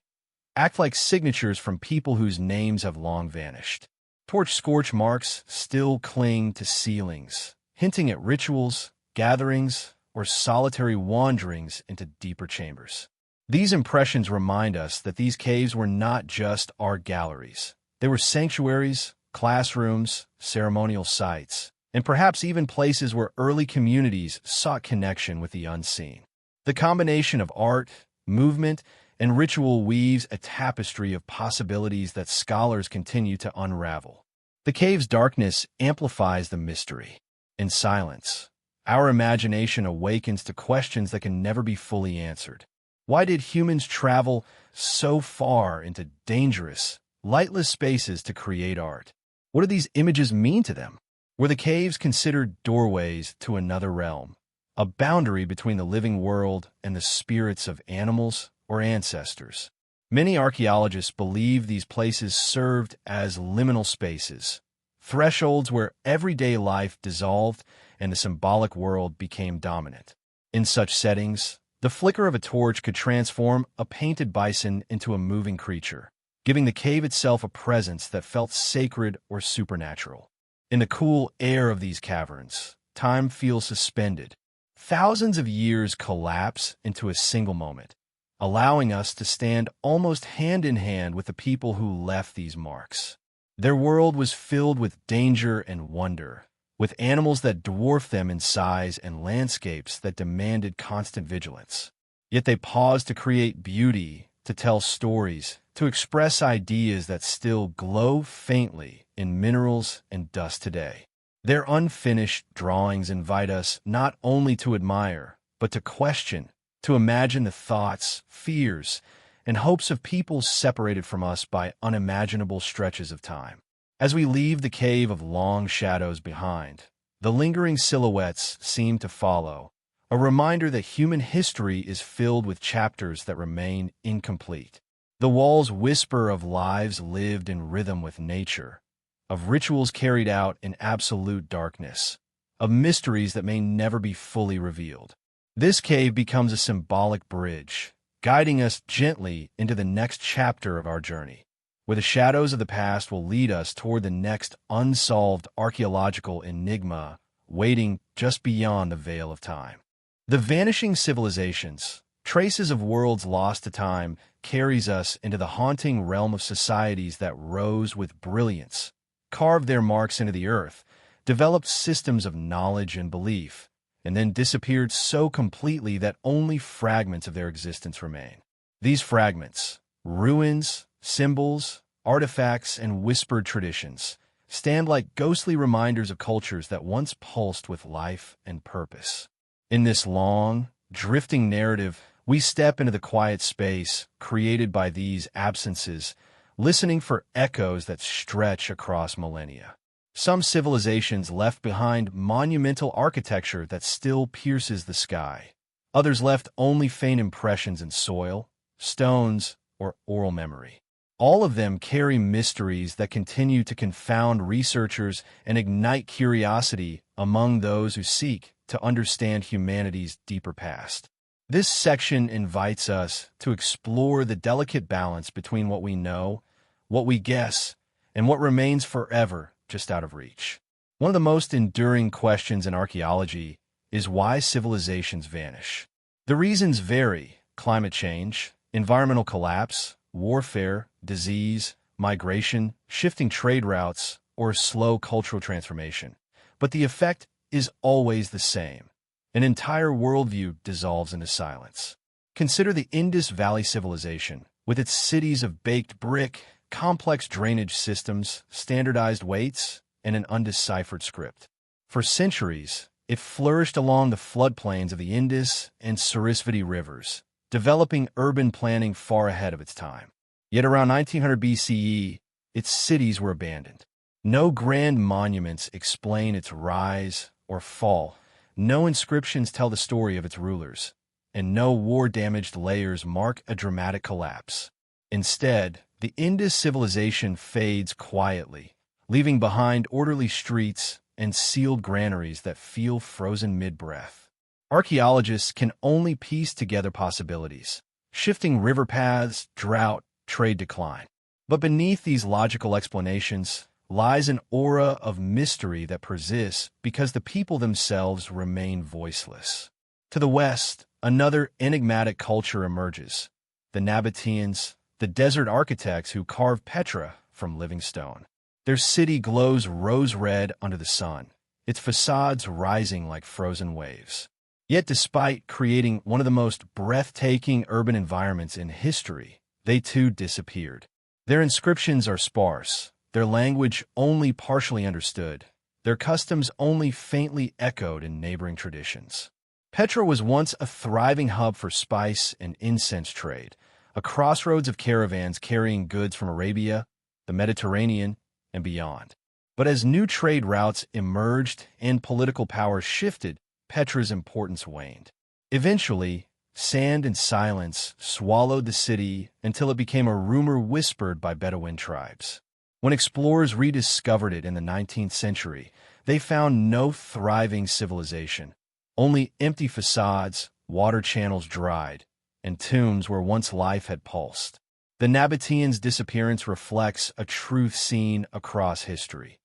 act like signatures from people whose names have long vanished. Torch scorch marks still cling to ceilings, hinting at rituals, gatherings, or solitary wanderings into deeper chambers. These impressions remind us that these caves were not just art galleries. They were sanctuaries, classrooms, ceremonial sites, and perhaps even places where early communities sought connection with the unseen. The combination of art, movement, and ritual weaves a tapestry of possibilities that scholars continue to unravel. The cave's darkness amplifies the mystery. In silence, our imagination awakens to questions that can never be fully answered. Why did humans travel so far into dangerous, lightless spaces to create art? What do these images mean to them? Were the caves considered doorways to another realm, a boundary between the living world and the spirits of animals or ancestors? Many archaeologists believe these places served as liminal spaces, thresholds where everyday life dissolved and the symbolic world became dominant. In such settings, the flicker of a torch could transform a painted bison into a moving creature, giving the cave itself a presence that felt sacred or supernatural. In the cool air of these caverns, time feels suspended. Thousands of years collapse into a single moment, allowing us to stand almost hand in hand with the people who left these marks. Their world was filled with danger and wonder, with animals that dwarfed them in size and landscapes that demanded constant vigilance. Yet they paused to create beauty, to tell stories, to express ideas that still glow faintly in minerals and dust today. Their unfinished drawings invite us not only to admire, but to question, to imagine the thoughts, fears, and hopes of people separated from us by unimaginable stretches of time. As we leave the cave of long shadows behind, the lingering silhouettes seem to follow, a reminder that human history is filled with chapters that remain incomplete. The walls whisper of lives lived in rhythm with nature, of rituals carried out in absolute darkness, of mysteries that may never be fully revealed. This cave becomes a symbolic bridge, guiding us gently into the next chapter of our journey, where the shadows of the past will lead us toward the next unsolved archaeological enigma waiting just beyond the veil of time. The vanishing civilizations, traces of worlds lost to time, carries us into the haunting realm of societies that rose with brilliance, carved their marks into the earth, developed systems of knowledge and belief, and then disappeared so completely that only fragments of their existence remain. These fragments, ruins, symbols, artifacts, and whispered traditions, stand like ghostly reminders of cultures that once pulsed with life and purpose. In this long, drifting narrative, we step into the quiet space created by these absences, listening for echoes that stretch across millennia. Some civilizations left behind monumental architecture that still pierces the sky. Others left only faint impressions in soil, stones, or oral memory. All of them carry mysteries that continue to confound researchers and ignite curiosity among those who seek to understand humanity's deeper past. This section invites us to explore the delicate balance between what we know, what we guess, and what remains forever just out of reach. One of the most enduring questions in archaeology is why civilizations vanish. The reasons vary: climate change, environmental collapse, warfare, disease, migration, shifting trade routes, or slow cultural transformation. But the effect is always the same. An entire worldview dissolves into silence. Consider the Indus Valley Civilization, with its cities of baked brick, complex drainage systems, standardized weights, and an undeciphered script. For centuries, it flourished along the floodplains of the Indus and Sarasvati rivers, developing urban planning far ahead of its time. Yet around 1900 BCE, its cities were abandoned. No grand monuments explain its rise or fall, no inscriptions tell the story of its rulers, and no war-damaged layers mark a dramatic collapse. Instead, the Indus civilization fades quietly, leaving behind orderly streets and sealed granaries that feel frozen mid-breath. Archaeologists can only piece together possibilities: shifting river paths, drought, trade decline. But beneath these logical explanations lies an aura of mystery that persists because the people themselves remain voiceless. To the west, another enigmatic culture emerges: the Nabateans, the desert architects who carved Petra from living stone. Their city glows rose-red under the sun, its facades rising like frozen waves. Yet despite creating one of the most breathtaking urban environments in history, they too disappeared. Their inscriptions are sparse, their language only partially understood, their customs only faintly echoed in neighboring traditions. Petra was once a thriving hub for spice and incense trade, a crossroads of caravans carrying goods from Arabia, the Mediterranean, and beyond. But as new trade routes emerged and political power shifted, Petra's importance waned. Eventually, sand and silence swallowed the city until it became a rumor whispered by Bedouin tribes. When explorers rediscovered it in the 19th century, they found no thriving civilization, only empty facades, water channels dried, and tombs where once life had pulsed. The Nabateans' disappearance reflects a truth seen across history.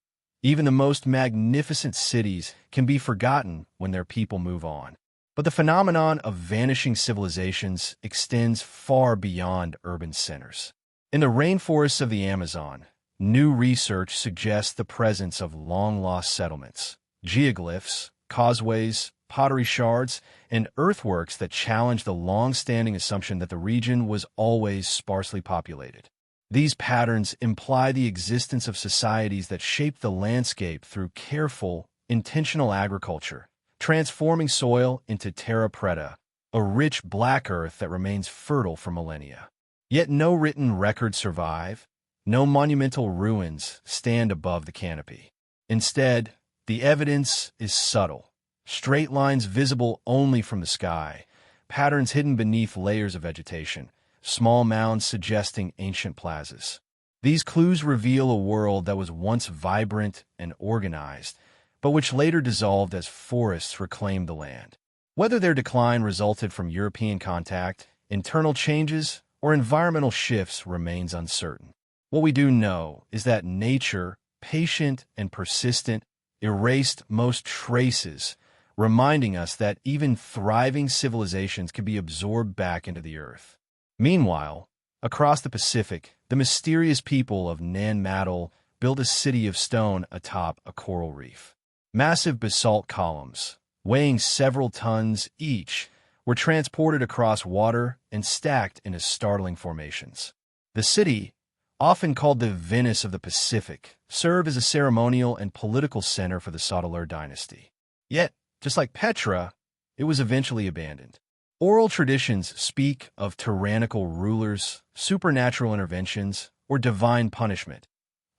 Even the most magnificent cities can be forgotten when their people move on. But the phenomenon of vanishing civilizations extends far beyond urban centers. In the rainforests of the Amazon, new research suggests the presence of long-lost settlements, geoglyphs, causeways, pottery shards, and earthworks that challenge the long-standing assumption that the region was always sparsely populated. These patterns imply the existence of societies that shaped the landscape through careful, intentional agriculture, transforming soil into terra preta, a rich black earth that remains fertile for millennia. Yet no written records survive, no monumental ruins stand above the canopy. Instead, the evidence is subtle. Straight lines visible only from the sky, patterns hidden beneath layers of vegetation, small mounds suggesting ancient plazas. These clues reveal a world that was once vibrant and organized, but which later dissolved as forests reclaimed the land. Whether their decline resulted from European contact, internal changes, or environmental shifts remains uncertain. What we do know is that nature, patient and persistent, erased most traces, reminding us that even thriving civilizations can be absorbed back into the earth. Meanwhile, across the Pacific, the mysterious people of Nan Madol built a city of stone atop a coral reef. Massive basalt columns, weighing several tons each, were transported across water and stacked into startling formations. The city, often called the Venice of the Pacific, served as a ceremonial and political center for the Saudeleur dynasty. Yet, just like Petra, it was eventually abandoned. Oral traditions speak of tyrannical rulers, supernatural interventions, or divine punishment.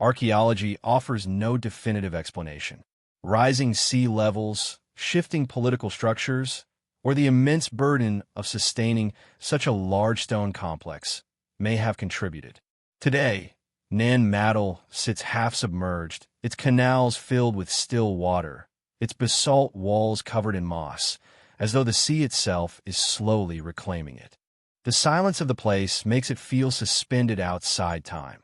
Archaeology offers no definitive explanation. Rising sea levels, shifting political structures, or the immense burden of sustaining such a large stone complex may have contributed. Today, Nan Madol sits half-submerged, its canals filled with still water, its basalt walls covered in moss, as though the sea itself is slowly reclaiming it. The silence of the place makes it feel suspended outside time,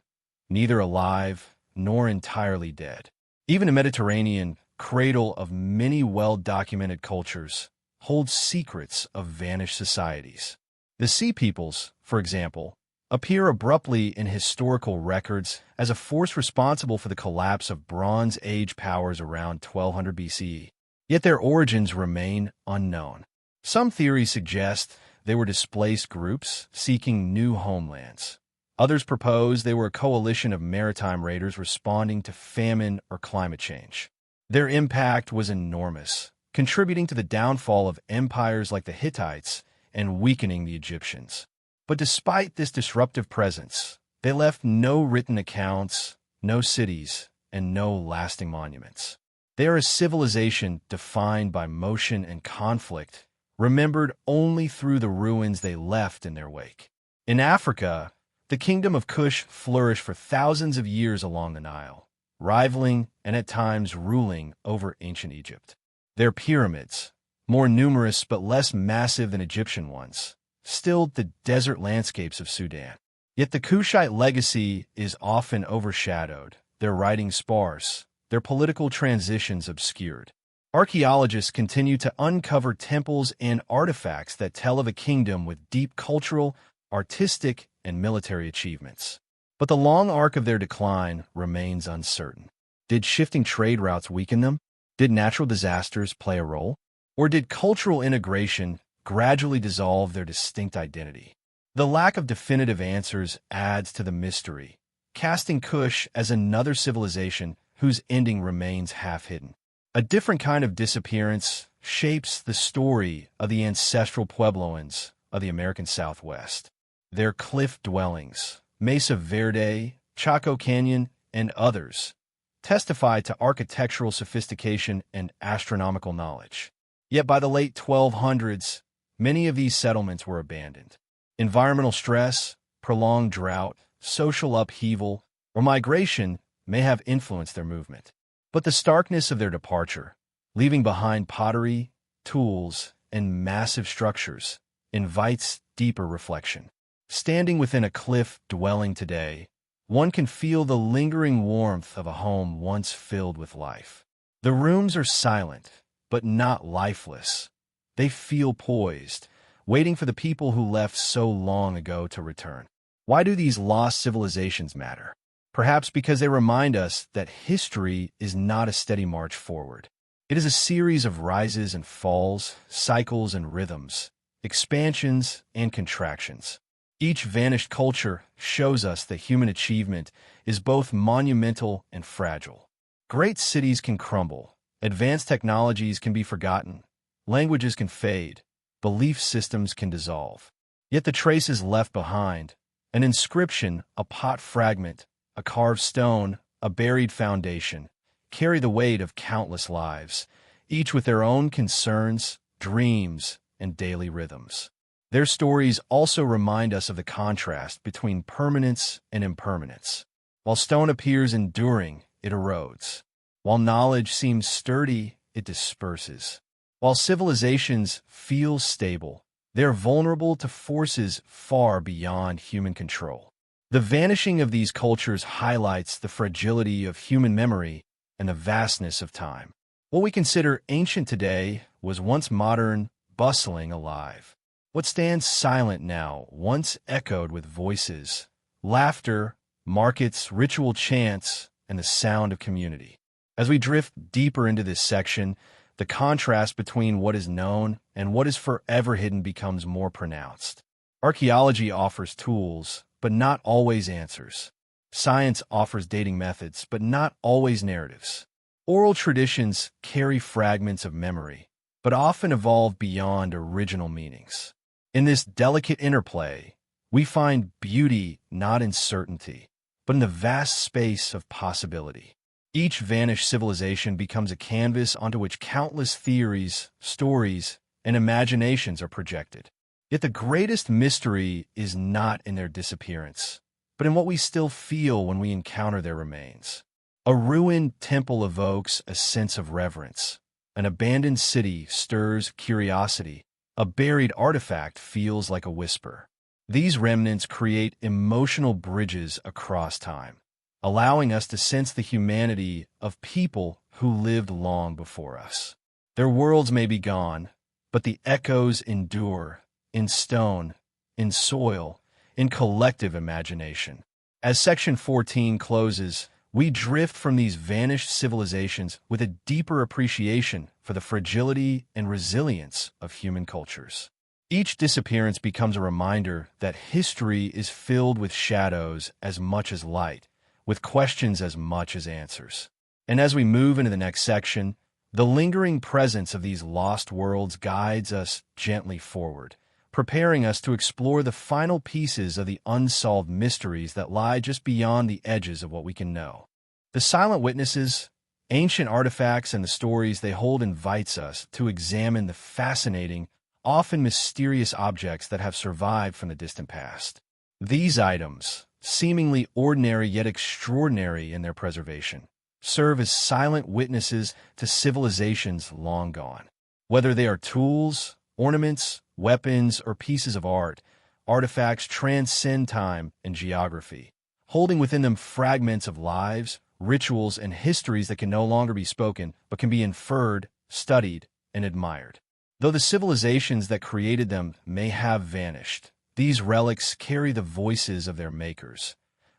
neither alive nor entirely dead. Even a Mediterranean cradle of many well-documented cultures, holds secrets of vanished societies. The Sea Peoples, for example, appear abruptly in historical records as a force responsible for the collapse of Bronze Age powers around 1200 BCE. Yet their origins remain unknown. Some theories suggest they were displaced groups seeking new homelands. Others propose they were a coalition of maritime raiders responding to famine or climate change. Their impact was enormous, contributing to the downfall of empires like the Hittites and weakening the Egyptians. But despite this disruptive presence, they left no written accounts, no cities, and no lasting monuments. They are a civilization defined by motion and conflict, remembered only through the ruins they left in their wake. In Africa, the kingdom of Kush flourished for thousands of years along the Nile, rivaling and at times ruling over ancient Egypt. Their pyramids, more numerous but less massive than Egyptian ones, stilled the desert landscapes of Sudan. Yet the Kushite legacy is often overshadowed, their writings sparse, their political transitions obscured. Archaeologists continue to uncover temples and artifacts that tell of a kingdom with deep cultural, artistic, and military achievements. But the long arc of their decline remains uncertain. Did shifting trade routes weaken them? Did natural disasters play a role? Or did cultural integration gradually dissolve their distinct identity? The lack of definitive answers adds to the mystery, casting Kush as another civilization whose ending remains half-hidden. A different kind of disappearance shapes the story of the ancestral Puebloans of the American Southwest. Their cliff dwellings, Mesa Verde, Chaco Canyon, and others, testify to architectural sophistication and astronomical knowledge. Yet by the late 1200s, many of these settlements were abandoned. Environmental stress, prolonged drought, social upheaval, or migration may have influenced their movement. But the starkness of their departure, leaving behind pottery, tools, and massive structures, invites deeper reflection. Standing within a cliff dwelling today, one can feel the lingering warmth of a home once filled with life. The rooms are silent, but not lifeless. They feel poised, waiting for the people who left so long ago to return. Why do these lost civilizations matter? Perhaps because they remind us that history is not a steady march forward. It is a series of rises and falls, cycles and rhythms, expansions and contractions. Each vanished culture shows us that human achievement is both monumental and fragile. Great cities can crumble, advanced technologies can be forgotten, languages can fade, belief systems can dissolve. Yet the traces left behind, an inscription, a pot fragment, a carved stone, a buried foundation, carry the weight of countless lives, each with their own concerns, dreams, and daily rhythms. Their stories also remind us of the contrast between permanence and impermanence. While stone appears enduring, it erodes. While knowledge seems sturdy, it disperses. While civilizations feel stable, they're vulnerable to forces far beyond human control. The vanishing of these cultures highlights the fragility of human memory and the vastness of time. What we consider ancient today was once modern, bustling, alive. What stands silent now once echoed with voices, laughter, markets, ritual chants, and the sound of community. As we drift deeper into this section, the contrast between what is known and what is forever hidden becomes more pronounced. Archaeology offers tools, but not always answers. Science offers dating methods, but not always narratives. Oral traditions carry fragments of memory, but often evolve beyond original meanings. In this delicate interplay, we find beauty not in certainty, but in the vast space of possibility. Each vanished civilization becomes a canvas onto which countless theories, stories, and imaginations are projected. Yet the greatest mystery is not in their disappearance, but in what we still feel when we encounter their remains. A ruined temple evokes a sense of reverence. An abandoned city stirs curiosity. A buried artifact feels like a whisper. These remnants create emotional bridges across time. allowing us to sense the humanity of people who lived long before us. Their worlds may be gone, but the echoes endure in stone, in soil, in collective imagination. As Section 14 closes, we drift from these vanished civilizations with a deeper appreciation for the fragility and resilience of human cultures. Each disappearance becomes a reminder that history is filled with shadows as much as light, with questions as much as answers. And as we move into the next section, the lingering presence of these lost worlds guides us gently forward, preparing us to explore the final pieces of the unsolved mysteries that lie just beyond the edges of what we can know. The silent witnesses, ancient artifacts, and the stories they hold invites us to examine the fascinating, often mysterious objects that have survived from the distant past. These items, seemingly ordinary yet extraordinary in their preservation, serve as silent witnesses to civilizations long gone. Whether they are tools, ornaments, weapons, or pieces of art, artifacts transcend time and geography, holding within them fragments of lives, rituals, and histories that can no longer be spoken, but can be inferred, studied, and admired. Though the civilizations that created them may have vanished, these relics carry the voices of their makers,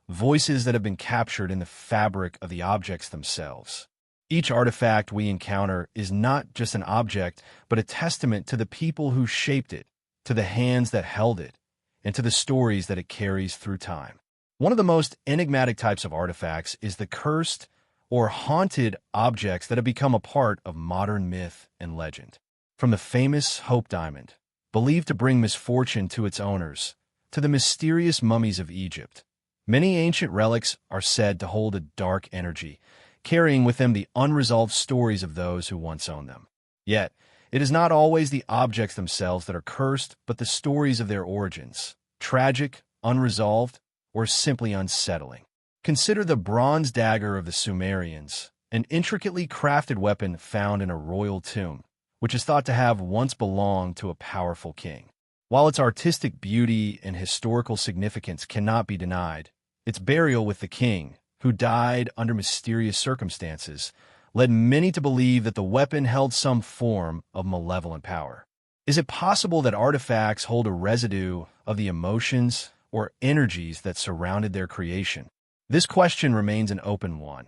voices that have been captured in the fabric of the objects themselves. Each artifact we encounter is not just an object, but a testament to the people who shaped it, to the hands that held it, and to the stories that it carries through time. One of the most enigmatic types of artifacts is the cursed or haunted objects that have become a part of modern myth and legend. From the famous Hope Diamond, believed to bring misfortune to its owners, to the mysterious mummies of Egypt, many ancient relics are said to hold a dark energy, carrying with them the unresolved stories of those who once owned them. Yet, it is not always the objects themselves that are cursed, but the stories of their origins, tragic, unresolved, or simply unsettling. Consider the bronze dagger of the Sumerians, an intricately crafted weapon found in a royal tomb, which is thought to have once belonged to a powerful king. While its artistic beauty and historical significance cannot be denied, its burial with the king, who died under mysterious circumstances, led many to believe that the weapon held some form of malevolent power. Is it possible that artifacts hold a residue of the emotions or energies that surrounded their creation? This question remains an open one,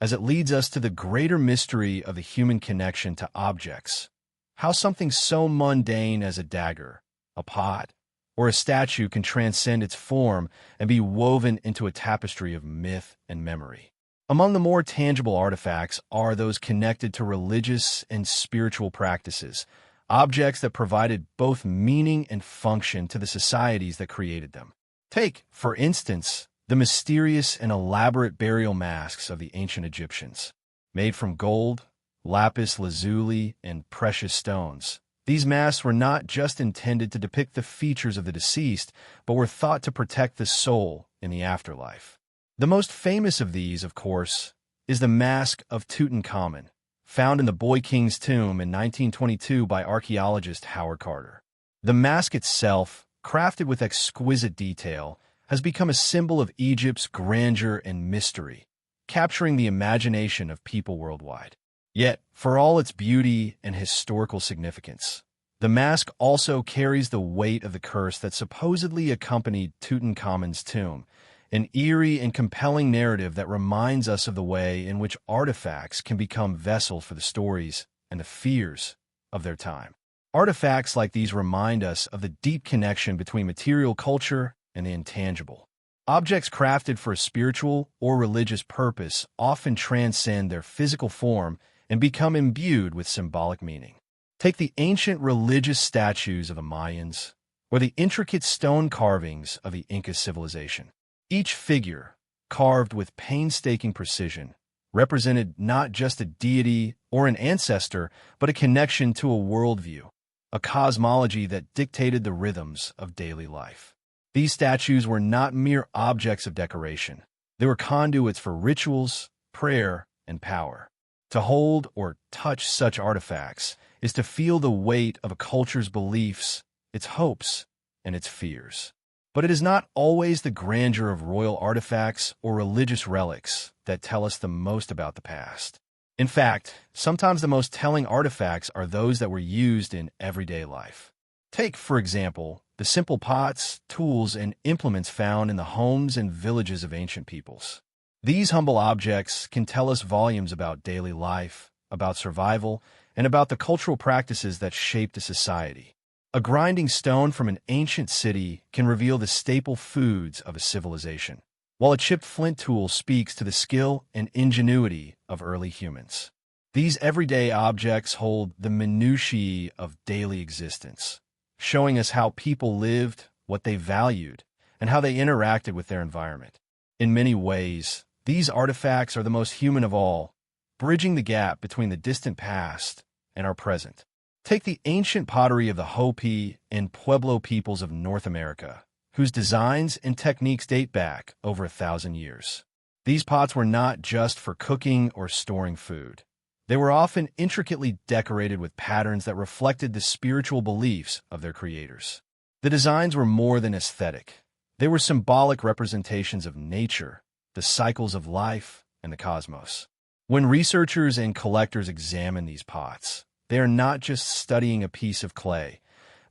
as it leads us to the greater mystery of the human connection to objects. How something so mundane as a dagger, a pot, or a statue can transcend its form and be woven into a tapestry of myth and memory. Among the more tangible artifacts are those connected to religious and spiritual practices, objects that provided both meaning and function to the societies that created them. Take, for instance, the mysterious and elaborate burial masks of the ancient Egyptians. Made from gold, lapis lazuli, and precious stones, these masks were not just intended to depict the features of the deceased, but were thought to protect the soul in the afterlife. The most famous of these, of course, is the Mask of Tutankhamun, found in the Boy King's tomb in 1922 by archaeologist Howard Carter. The mask itself, crafted with exquisite detail, has become a symbol of Egypt's grandeur and mystery, capturing the imagination of people worldwide. Yet, for all its beauty and historical significance, the mask also carries the weight of the curse that supposedly accompanied Tutankhamun's tomb, an eerie and compelling narrative that reminds us of the way in which artifacts can become vessels for the stories and the fears of their time. Artifacts like these remind us of the deep connection between material culture and the intangible. Objects crafted for a spiritual or religious purpose often transcend their physical form and become imbued with symbolic meaning. Take the ancient religious statues of the Mayans, or the intricate stone carvings of the Inca civilization. Each figure, carved with painstaking precision, represented not just a deity or an ancestor, but a connection to a worldview, a cosmology that dictated the rhythms of daily life. These statues were not mere objects of decoration. They were conduits for rituals, prayer, and power. To hold or touch such artifacts is to feel the weight of a culture's beliefs, its hopes, and its fears. But it is not always the grandeur of royal artifacts or religious relics that tell us the most about the past. In fact, sometimes the most telling artifacts are those that were used in everyday life. Take, for example, the simple pots, tools, and implements found in the homes and villages of ancient peoples. These humble objects can tell us volumes about daily life, about survival, and about the cultural practices that shaped a society. A grinding stone from an ancient city can reveal the staple foods of a civilization, while a chipped flint tool speaks to the skill and ingenuity of early humans. These everyday objects hold the minutiae of daily existence, showing us how people lived, what they valued, and how they interacted with their environment. In many ways, these artifacts are the most human of all, bridging the gap between the distant past and our present. Take the ancient pottery of the Hopi and Pueblo peoples of North America, whose designs and techniques date back over 1,000 years. These pots were not just for cooking or storing food. They were often intricately decorated with patterns that reflected the spiritual beliefs of their creators. The designs were more than aesthetic. They were symbolic representations of nature, the cycles of life, and the cosmos. When researchers and collectors examine these pots, they are not just studying a piece of clay.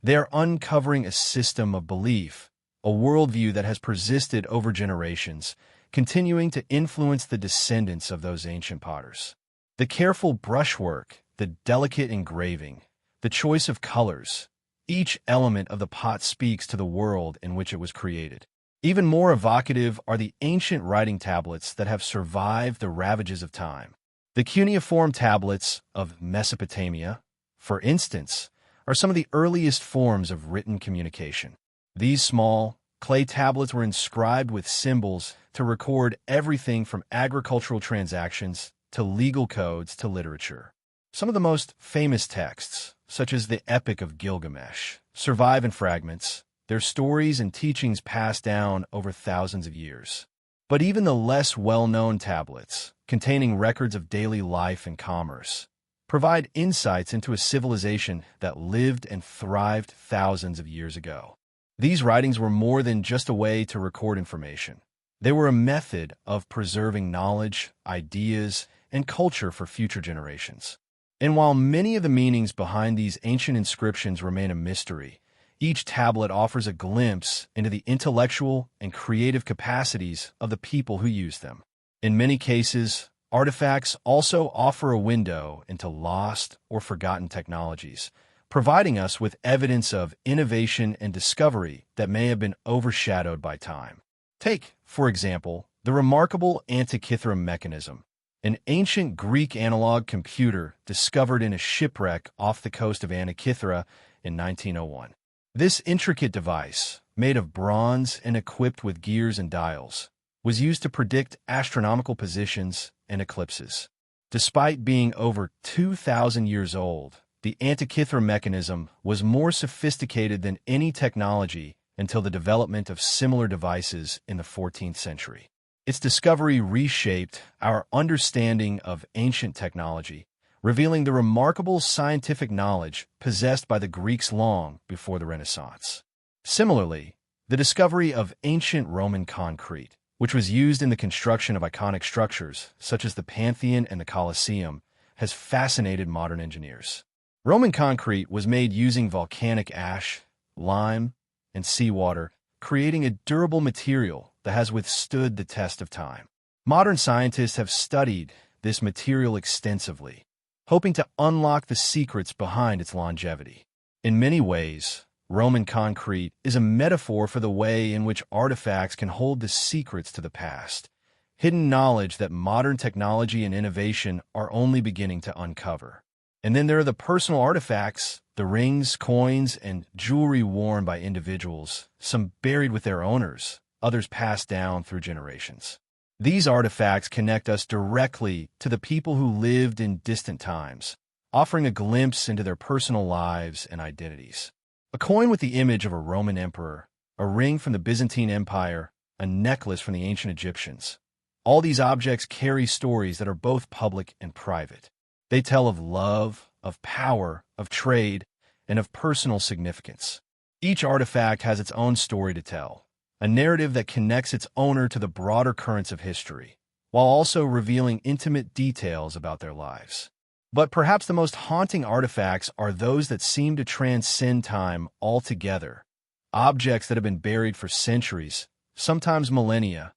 They are uncovering a system of belief, a worldview that has persisted over generations, continuing to influence the descendants of those ancient potters. The careful brushwork, the delicate engraving, the choice of colors, each element of the pot speaks to the world in which it was created. Even more evocative are the ancient writing tablets that have survived the ravages of time. The cuneiform tablets of Mesopotamia, for instance, are some of the earliest forms of written communication. These small, clay tablets were inscribed with symbols to record everything from agricultural transactions to legal codes to literature. Some of the most famous texts, such as the Epic of Gilgamesh, survive in fragments, their stories and teachings passed down over thousands of years. But even the less well-known tablets, containing records of daily life and commerce, provide insights into a civilization that lived and thrived thousands of years ago. These writings were more than just a way to record information. They were a method of preserving knowledge, ideas, and culture for future generations. And while many of the meanings behind these ancient inscriptions remain a mystery, each tablet offers a glimpse into the intellectual and creative capacities of the people who used them. In many cases, artifacts also offer a window into lost or forgotten technologies, providing us with evidence of innovation and discovery that may have been overshadowed by time. Take, for example, the remarkable Antikythera mechanism, an ancient Greek analog computer discovered in a shipwreck off the coast of Antikythera in 1901. This intricate device, made of bronze and equipped with gears and dials, was used to predict astronomical positions and eclipses. Despite being over 2,000 years old, the Antikythera mechanism was more sophisticated than any technology until the development of similar devices in the 14th century. Its discovery reshaped our understanding of ancient technology, revealing the remarkable scientific knowledge possessed by the Greeks long before the Renaissance. Similarly, the discovery of ancient Roman concrete, which was used in the construction of iconic structures such as the Pantheon and the Colosseum, has fascinated modern engineers. Roman concrete was made using volcanic ash, lime, and seawater, creating a durable material that has withstood the test of time. Modern scientists have studied this material extensively, hoping to unlock the secrets behind its longevity. In many ways, Roman concrete is a metaphor for the way in which artifacts can hold the secrets to the past, hidden knowledge that modern technology and innovation are only beginning to uncover. And then there are the personal artifacts, the rings, coins, and jewelry worn by individuals, some buried with their owners, others passed down through generations. These artifacts connect us directly to the people who lived in distant times, offering a glimpse into their personal lives and identities. A coin with the image of a Roman emperor, a ring from the Byzantine Empire, a necklace from the ancient Egyptians. All these objects carry stories that are both public and private. They tell of love, of power, of trade, and of personal significance. Each artifact has its own story to tell, a narrative that connects its owner to the broader currents of history, while also revealing intimate details about their lives. But perhaps the most haunting artifacts are those that seem to transcend time altogether, objects that have been buried for centuries, sometimes millennia,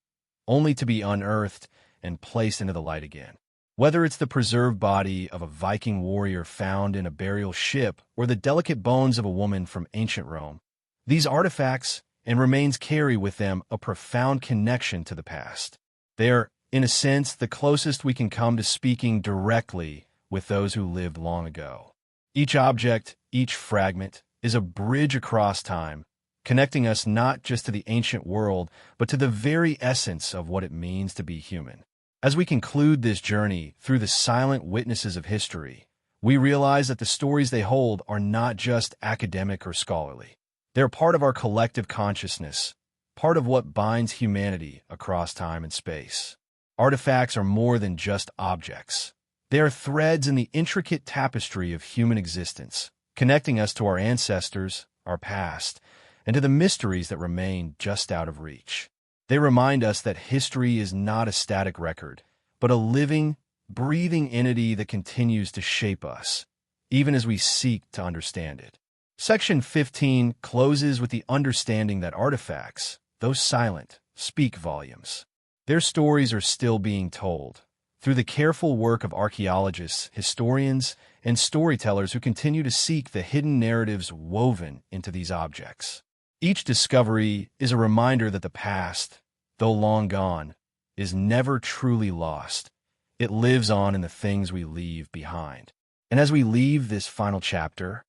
only to be unearthed and placed into the light again. Whether it's the preserved body of a Viking warrior found in a burial ship or the delicate bones of a woman from ancient Rome, these artifacts and remains carry with them a profound connection to the past. They're, in a sense, the closest we can come to speaking directly with those who lived long ago. Each object, each fragment, is a bridge across time, connecting us not just to the ancient world, but to the very essence of what it means to be human. As we conclude this journey through the silent witnesses of history, we realize that the stories they hold are not just academic or scholarly. They're part of our collective consciousness, part of what binds humanity across time and space. Artifacts are more than just objects. They are threads in the intricate tapestry of human existence, connecting us to our ancestors, our past, and to the mysteries that remain just out of reach. They remind us that history is not a static record, but a living, breathing entity that continues to shape us, even as we seek to understand it. Section 15 closes with the understanding that artifacts, though silent, speak volumes. Their stories are still being told, through the careful work of archaeologists, historians, and storytellers who continue to seek the hidden narratives woven into these objects. Each discovery is a reminder that the past, though long gone, is never truly lost. It lives on in the things we leave behind. And as we leave this final chapter,